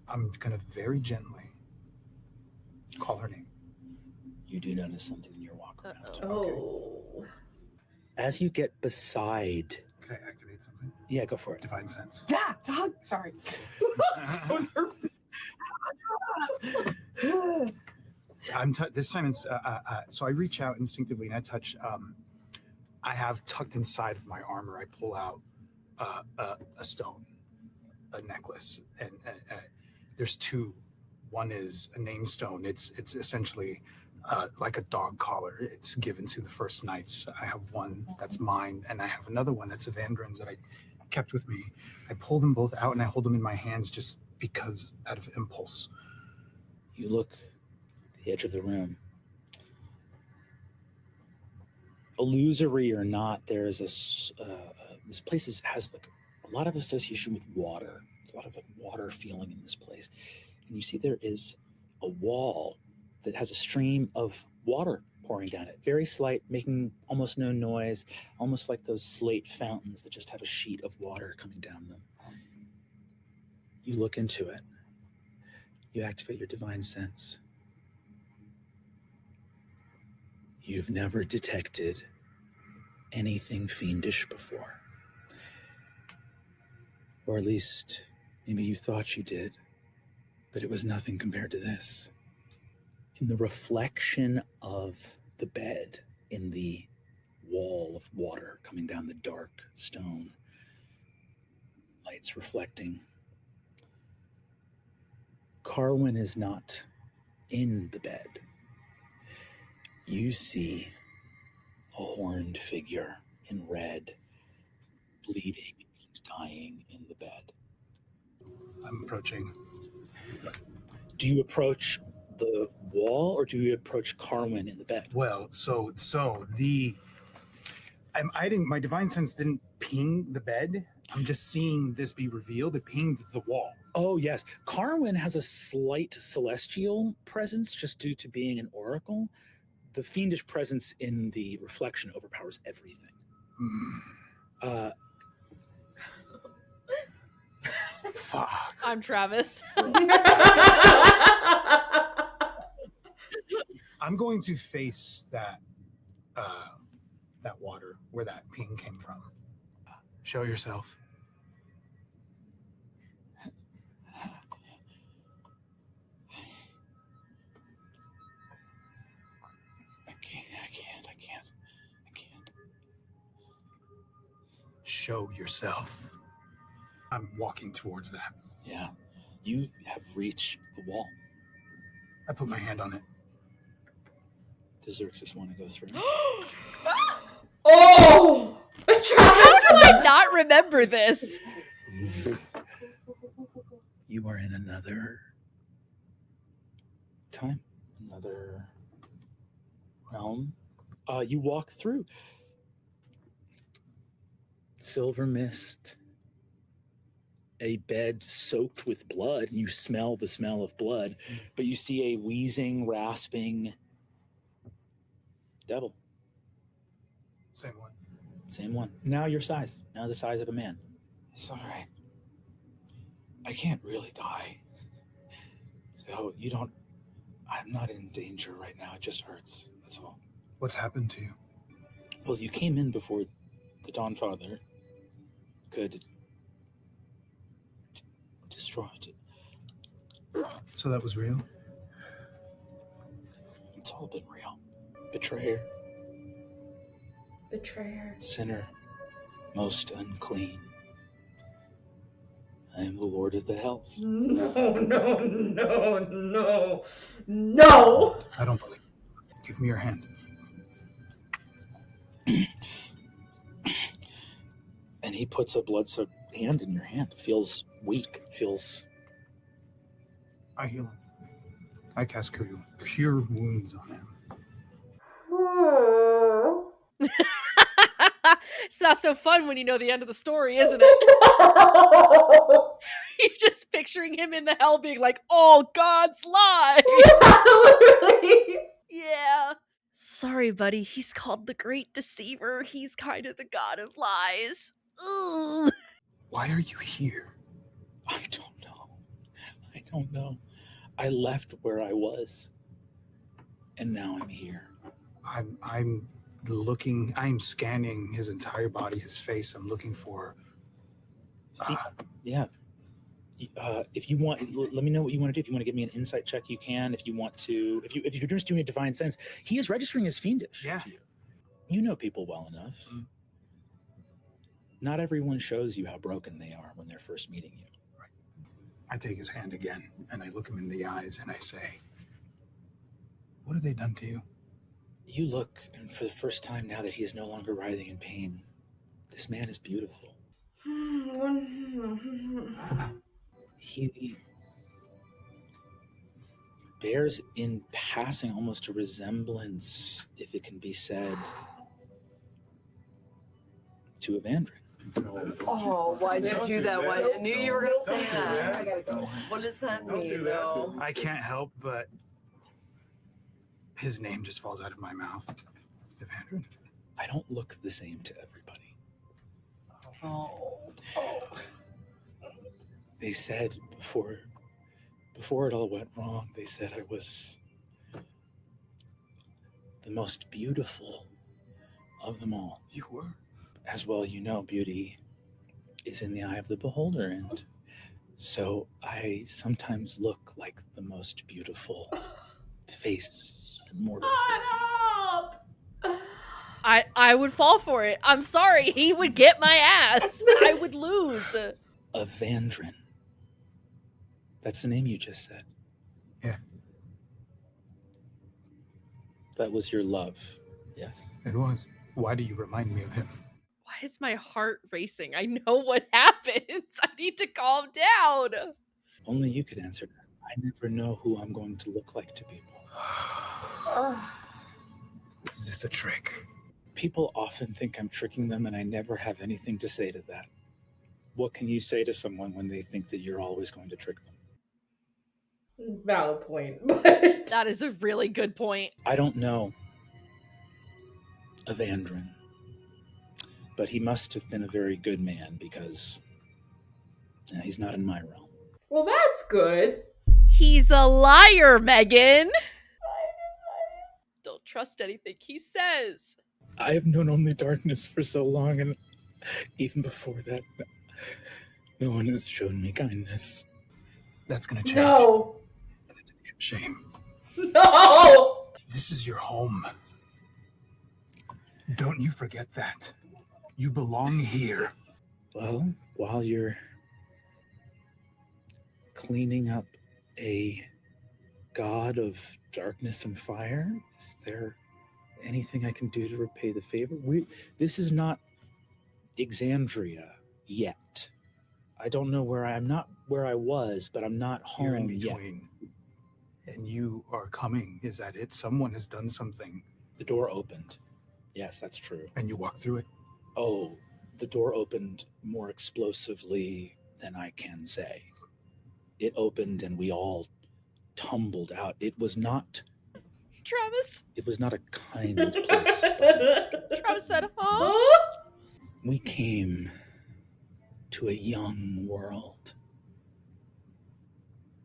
I'm going to very gently call her name. You do notice something in your walk around. Oh. As you get beside... Can I activate something? Yeah, go for it. Divine Sense. Yeah, dog. Sorry. I'm so nervous. So this time, so I reach out instinctively and I touch. I have tucked inside of my armor. I pull out a stone, a necklace, and there's two. One is a name stone. It's essentially like a dog collar. It's given to the first knights. I have one that's mine, and I have another one that's Evandrin's that I kept with me. I pull them both out and I hold them in my hands just because out of impulse. You look at the edge of the room. Illusory or not, there is this place has like a lot of association with water. There's a lot of like water feeling in this place. And you see there is a wall that has a stream of water pouring down it. Very slight, making almost no noise, almost like those slate fountains that just have a sheet of water coming down them. You look into it. You activate your divine sense. You've never detected anything fiendish before. Or at least, maybe you thought you did. But it was nothing compared to this. In the reflection of the bed, in the wall of water coming down the dark stone, lights reflecting, Carwin is not in the bed. You see a horned figure in red, bleeding and dying in the bed. I'm approaching. Do you approach the wall or do you approach Carwin in the bed? Well, my divine sense didn't ping the bed. I'm just seeing this be revealed. It pinged the wall. Oh, yes. Carwin has a slight celestial presence just due to being an oracle. The fiendish presence in the reflection overpowers everything. Fuck. I'm Travis. I'm going to face that water where that ping came from. Show yourself. I can't. Show yourself. I'm walking towards that. Yeah. You have reached the wall. I put my hand on it. Does Xerxes want to go through? Oh! How do I not remember this? You are in another time, another realm. You walk through. Silver mist. A bed soaked with blood, and you smell the smell of blood, but you see a wheezing, rasping devil. Same one. Same one. Now your size. Now the size of a man. It's all right. I can't really die. So you don't... I'm not in danger right now. It just hurts. That's all. What's happened to you? Well, you came in before the Dawnfather could destroy it. So that was real? It's all been real. Betrayer. Betrayer. Sinner. Most unclean. I am the Lord of the Hells. No. I don't believe. Give me your hand. And he puts a blood-soaked hand in your hand. Feels weak. Feels... I heal him. I cast cure wounds on him. It's not so fun when you know the end of the story, isn't it? You're just picturing him in the hell being like, all God's lie. Literally. Yeah. Sorry, buddy. He's called the Great Deceiver. He's kind of the god of lies. Ugh. Why are you here? I don't know. I left where I was, and now I'm here. I'm scanning his entire body, his face. I'm looking for... Yeah. If you want, let me know what you want to do. If you want to give me an insight check, you can. If you want to, if you're just doing a divine sense, he is registering as fiendish. Yeah. To you. You know people well enough. Mm. Not everyone shows you how broken they are when they're first meeting you. Right. I take his hand again, and I look him in the eyes, and I say, what have they done to you? You look, and for the first time now that he is no longer writhing in pain, this man is beautiful. He bears in passing almost a resemblance, if it can be said, to Evandrin. Oh, why'd you do that? I knew you were going to say that. I gotta go. What does that mean, though? I can't help but his name just falls out of my mouth. Evandrin. I don't look the same to everybody. Oh. They said before it all went wrong, they said I was the most beautiful of them all. You were. As well, you know, beauty is in the eye of the beholder, and so I sometimes look like the most beautiful face that mortals have seen. I would fall for it. I'm sorry, he would get my ass. I would lose. Evandrin. That's the name you just said. Yeah. That was your love, yes? It was. Why do you remind me of him? Why is my heart racing? I know what happens. I need to calm down. Only you could answer that. I never know who I'm going to look like to people. Is this a trick? People often think I'm tricking them, and I never have anything to say to that. What can you say to someone when they think that you're always going to trick them? Valid point, but... That is a really good point. I don't know Evandrin, but he must have been a very good man because he's not in my realm. Well, that's good. He's a liar, Megan. Don't trust anything he says. I have known only darkness for so long, and even before that, no one has shown me kindness. That's gonna change. No. And it's a damn shame. No! This is your home. Don't you forget that. You belong here. Well, while you're cleaning up a god of darkness and fire, is there anything I can do to repay the favor? This is not Exandria yet. I don't know where I'm not where I was, but I'm not home You're in between. yet. And you are coming. Is that it? Someone has done something. The door opened. Yes, that's true. And you walk through it? Oh, the door opened more explosively than I can say. It opened and we all tumbled out. It was not... Travis? It was not a kind place. Travis said, huh? We came to a young world.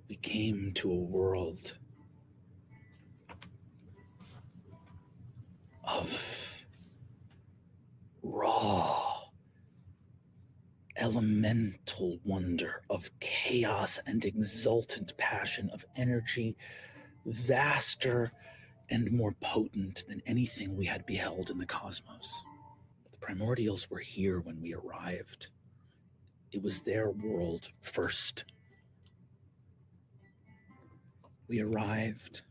We came to a world of raw, elemental wonder, of chaos and exultant passion, of energy vaster and more potent than anything we had beheld in the cosmos. The primordials were here when we arrived. It was their world first. We arrived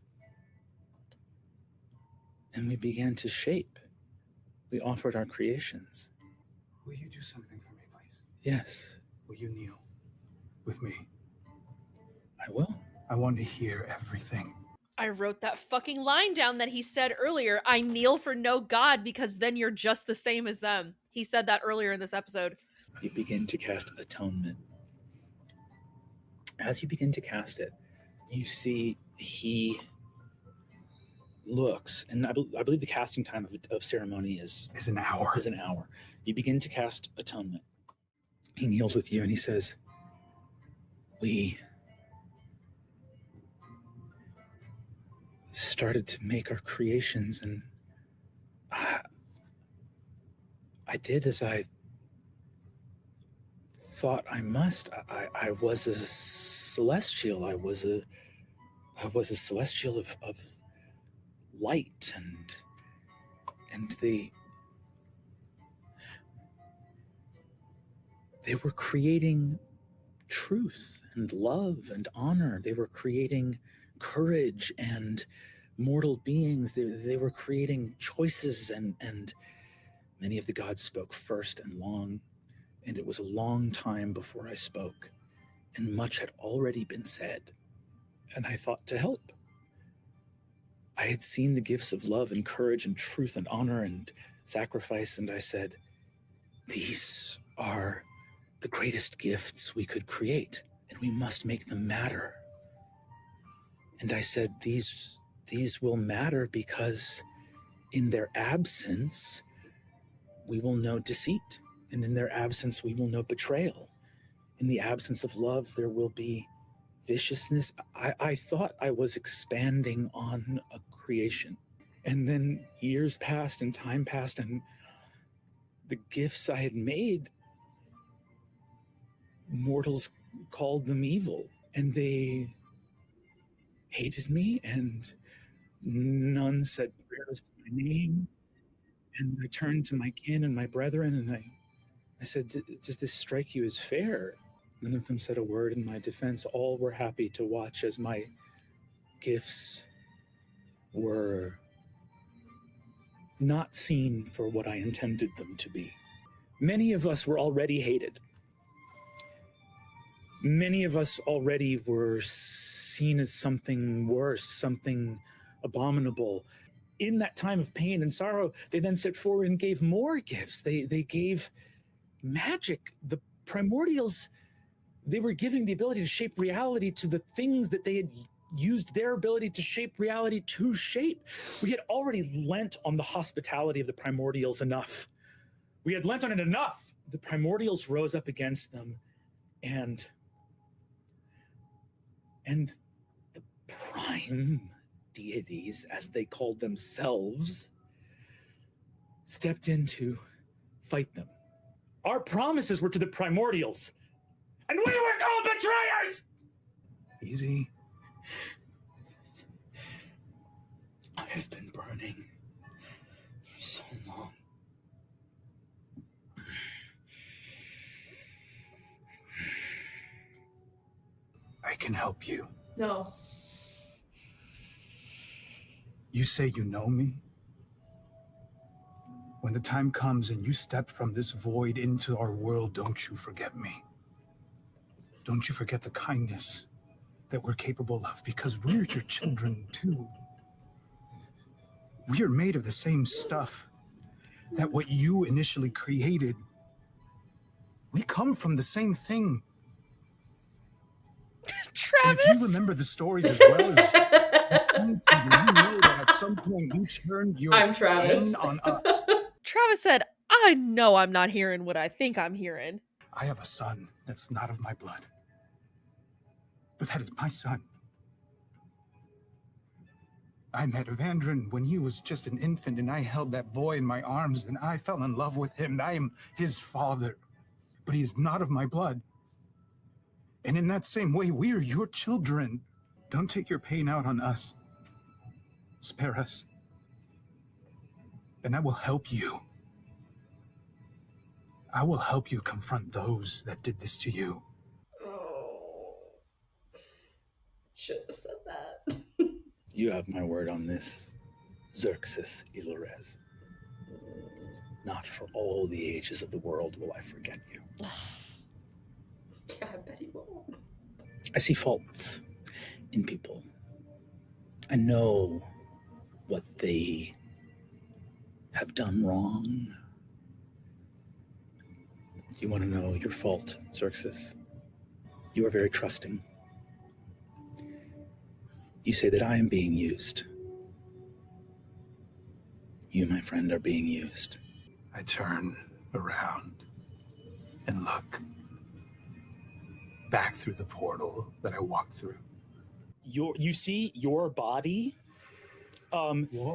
and we began to shape. We offered our creations. Will you do something for me, please? Yes. Will you kneel with me? I will. I want to hear everything. I wrote that fucking line down that he said earlier. I kneel for no god because then you're just the same as them. He said that earlier in this episode. You begin to cast atonement. As you begin to cast it, you see he looks, and I believe the casting time of ceremony is an hour. Is an hour. You begin to cast atonement. He kneels with you and he says, we started to make our creations, and I did as I thought I must. I was a celestial. I was a celestial of light, and they were creating truth and love and honor. They were creating courage and mortal beings. They were creating choices, and many of the gods spoke first and long, and it was a long time before I spoke, and much had already been said, and I thought to help. I had seen the gifts of love and courage and truth and honor and sacrifice, and I said, these are the greatest gifts we could create, and we must make them matter. And I said, these will matter because in their absence, we will know deceit. And in their absence, we will know betrayal. In the absence of love, there will be viciousness. I thought I was expanding on a creation. And then years passed and time passed, and the gifts I had made, mortals called them evil, and they hated me, and none said prayers to my name. And I turned to my kin and my brethren, and I said, does this strike you as fair? None of them said a word in my defense. All were happy to watch as my gifts were not seen for what I intended them to be. Many of us were already hated. Many of us already were seen as something worse, something abominable. In that time of pain and sorrow, they then stepped forward and gave more gifts. They gave magic. The primordials, they were giving the ability to shape reality to the things that they had used their ability to shape reality to shape. We had already lent on the hospitality of the primordials enough. We had lent on it enough. The primordials rose up against them, and the Prime Deities, as they called themselves, stepped in to fight them. Our promises were to the primordials, and we were called betrayers! Easy. I have been burning for so long. I can help you. No. You say you know me? When the time comes and you step from this void into our world, don't you forget me. Don't you forget the kindness that we're capable of, because we're your children too. We are made of the same stuff that what you initially created. We come from the same thing. Travis! And if you remember the stories as well as you know that at some point you turned your I'm Travis. pain on us. Travis said, I know I'm not hearing what I think I'm hearing. I have a son that's not of my blood, but that is my son. I met Evandrin when he was just an infant, and I held that boy in my arms, and I fell in love with him. I am his father, but he is not of my blood. And in that same way, we are your children. Don't take your pain out on us. Spare us, and I will help you. I will help you confront those that did this to you. Oh. Should have said that. You have my word on this, Xerxes Ilores. Not for all the ages of the world will I forget you. Yeah, I bet he won't. I see faults in people. I know what they have done wrong. You want to know your fault, Xerxes? You are very trusting. You say that I am being used. You, my friend, are being used. I turn around and look back through the portal that I walked through. You see your body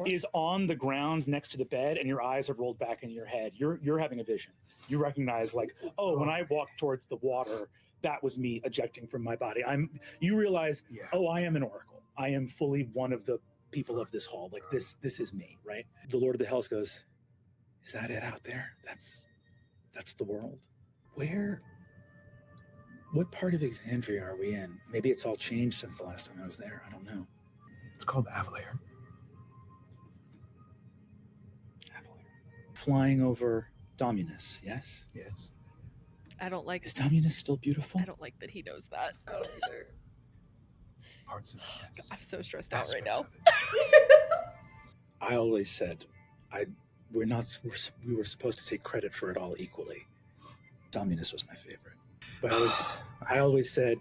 is on the ground next to the bed, and your eyes have rolled back in your head. You're having a vision. You recognize, like, oh, when I walked towards the water, that was me ejecting from my body. You realize, oh, I am an oracle. I am fully one of the people of this hall. Like, this is me, right? The Lord of the Hells goes, is that it out there? That's the world. What part of Exandria are we in? Maybe it's all changed since the last time I was there. I don't know. It's called Avalir. Flying over Dominus, yes? Yes. I don't like. Is Dominus still beautiful? I don't like that he knows that. I don't either. Parts of it, yes. I'm so stressed out right Aspects now. of it. I always said we were supposed to take credit for it all equally. Dominus was my favorite. But I always said,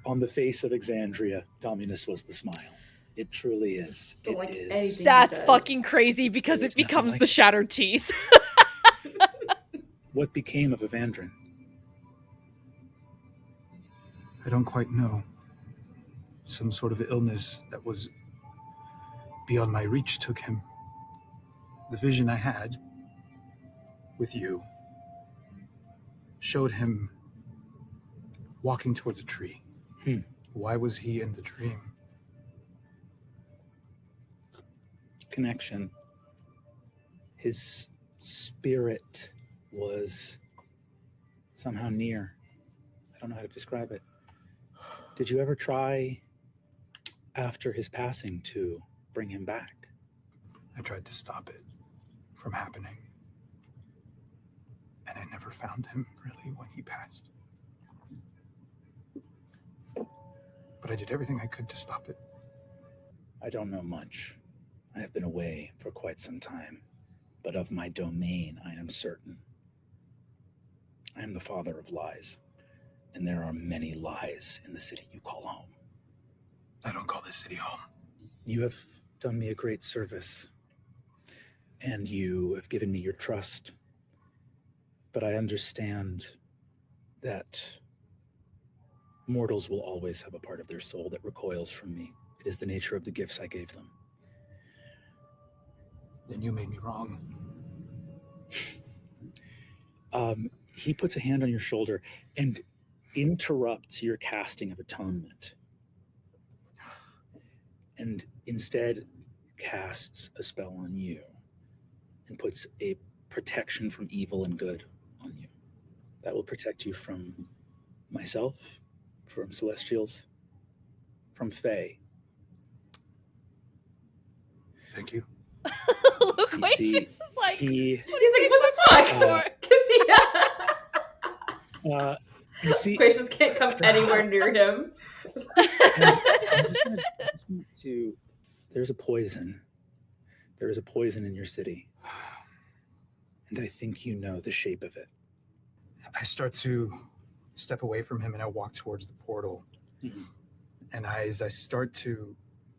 on the face of Exandria, Dominus was the smile. It truly is. Don't It like is. anything. That's does. fucking crazy because There's it becomes nothing the like shattered teeth. What became of Evandrin? I don't quite know. Some sort of illness that was beyond my reach took him. The vision I had with you showed him walking towards a tree. Why was he in the dream? Connection. His spirit was somehow near. I don't know how to describe it. Did you ever try, after his passing, to bring him back? I tried to stop it from happening. And I never found him, really, when he passed. But I did everything I could to stop it. I don't know much. I have been away for quite some time, but of my domain I am certain. I am the father of lies, and there are many lies in the city you call home. I don't call this city home. You have done me a great service, and you have given me your trust, but I understand that mortals will always have a part of their soul that recoils from me. It is the nature of the gifts I gave them. Then you made me wrong. He puts a hand on your shoulder and interrupts your casting of atonement, and instead casts a spell on you and puts a protection from evil and good on you. That will protect you from myself, from Celestials, from Fae. Thank you. Loquacious is like, He's like, what the fuck? Because You see, Loquacious can't come anywhere near him. there's a poison. There is a poison in your city. And I think you know the shape of it. I start to step away from him and I walk towards the portal. Mm-hmm. And as I start to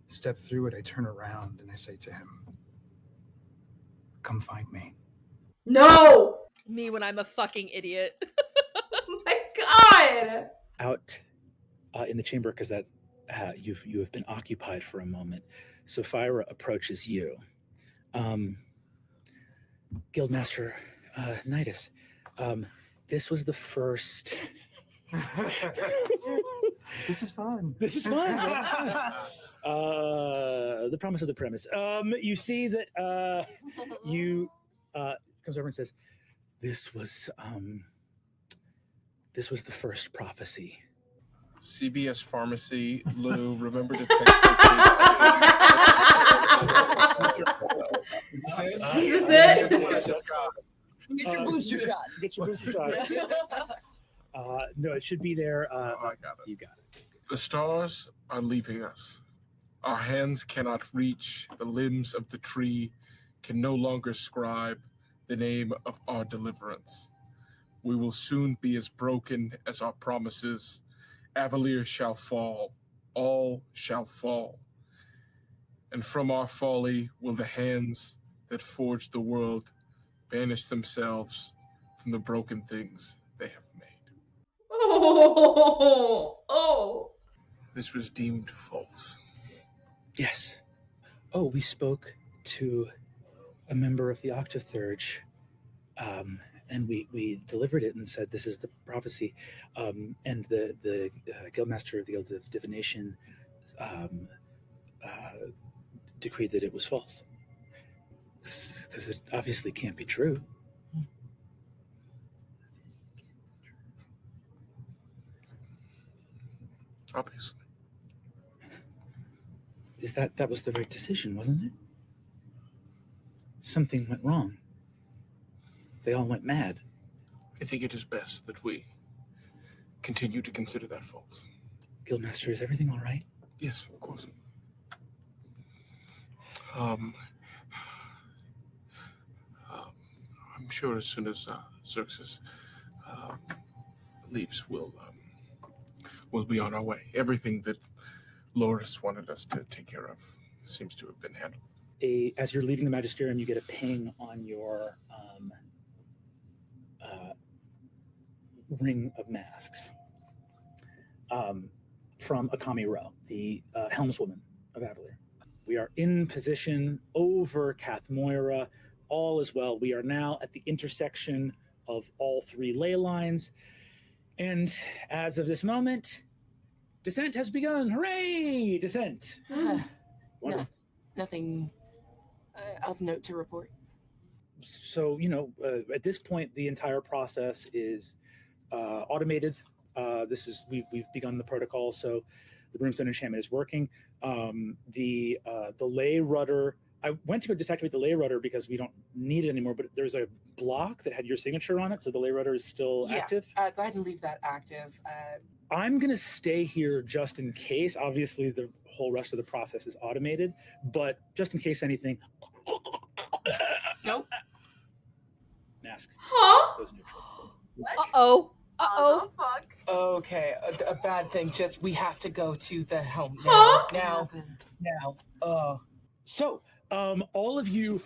step through it, I turn around and I say to him, come find me. No! me when I'm a fucking idiot. Oh my god! Out in the chamber, because that you have been occupied for a moment. Sapphira approaches you. Guildmaster Nidus, this was the first. This is fun. This is fun. The promise of the premise. You see that you comes over and says, "This was the first prophecy." CVS Pharmacy, Lou, remember to text it. Get your booster shots. Get your booster shots. No, it should be there. I got it. You got it. The stars are leaving us. Our hands cannot reach. The limbs of the tree can no longer scribe the name of our deliverance. We will soon be as broken as our promises. Avalir shall fall. All shall fall. And from our folly will the hands that forged the world banish themselves from the broken things they have made. Oh. This was deemed false. Yes. Oh, we spoke to a member of the Octothurge, and we delivered it and said this is the prophecy. And the Guildmaster of the Guild of Divination decreed that it was false. Because it obviously can't be true. Obviously. That was the right decision, wasn't it? Something went wrong. They all went mad. I think it is best that we continue to consider that false. Guildmaster, is everything all right? Yes, of course. I'm sure as soon as Xerxes leaves, we'll be on our way. Everything that Loris wanted us to take care of seems to have been handled. As you're leaving the Magisterium, you get a ping on your ring of masks from Akami Ro, the helmswoman of Avalir. We are in position over Kath Moira. All is well. We are now at the intersection of all three ley lines. And as of this moment, descent has begun. Hooray! Descent. No, nothing of note to report. So, at this point, the entire process is automated. We've begun the protocol, so the Brimstone enchantment is working. The ley rudder, I went to go deactivate the ley rudder because we don't need it anymore, but there's a block that had your signature on it, so the ley rudder is still active. Go ahead and leave that active. I'm going to stay here just in case. Obviously, the whole rest of the process is automated, but just in case anything. Nope. Mask goes neutral. Uh-oh. Fuck. Okay, a bad thing. Just we have to go to the helm now. Now. So, all of you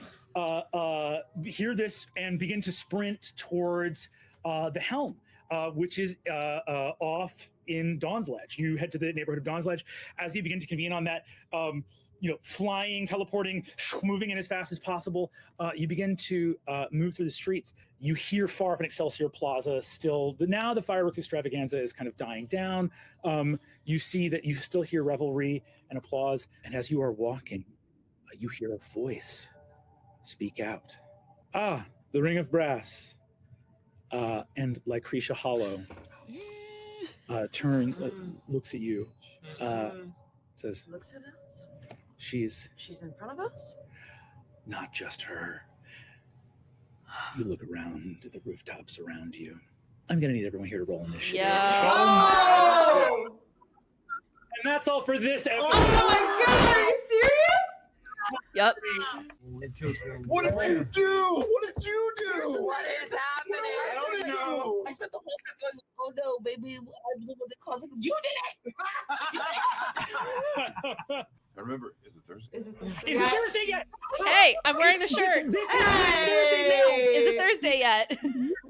hear this and begin to sprint towards the helm, which is off in Dawn's Ledge. You head to the neighborhood of Dawn's Ledge. As you begin to convene on that, flying, teleporting, moving in as fast as possible, you begin to move through the streets. You hear far up in Excelsior Plaza still, now the fireworks extravaganza is kind of dying down. You see that you still hear revelry and applause. And as you are walking, you hear a voice speak out. Ah, the Ring of Brass. And Lycretia Hollow looks at you, says, Looks at us. She's in front of us. not just her. You look around at the rooftops around you. I'm going to need everyone here to roll initiative. Yeah. Oh! And that's all for this episode. Oh my god, are you serious? Yep. What did you do? What did you do? What is happening? I don't know. I spent the whole time going, oh no, baby, I blew in the closet. You did it! I remember, is it Thursday? Is it Is it Thursday yet? Hey, I'm wearing the shirt. This is Thursday now. Is it Thursday yet?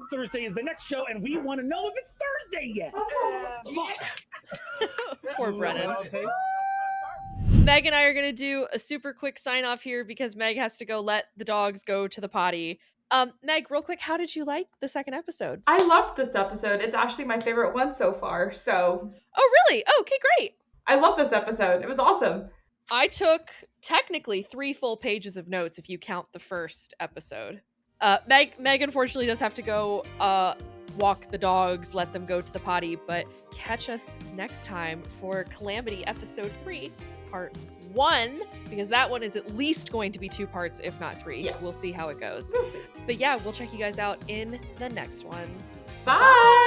Thursday is the next show, and we want to know if it's Thursday yet. Poor Brennan. I'll take. Meg and I are going to do a super quick sign off here because Meg has to go let the dogs go to the potty. Meg, real quick, how did you like the second episode? I loved this episode. It's actually my favorite one so far. So Oh, really? Oh, okay, great. I love this episode. It was awesome. I took technically 3 full pages of notes if you count the first episode. Meg unfortunately does have to go walk the dogs, let them go to the potty. But catch us next time for Calamity episode 3, part 1, because that one is at least going to be 2 parts, if not 3. Yeah. We'll see how it goes. We'll see. But yeah, we'll check you guys out in the next one. Bye.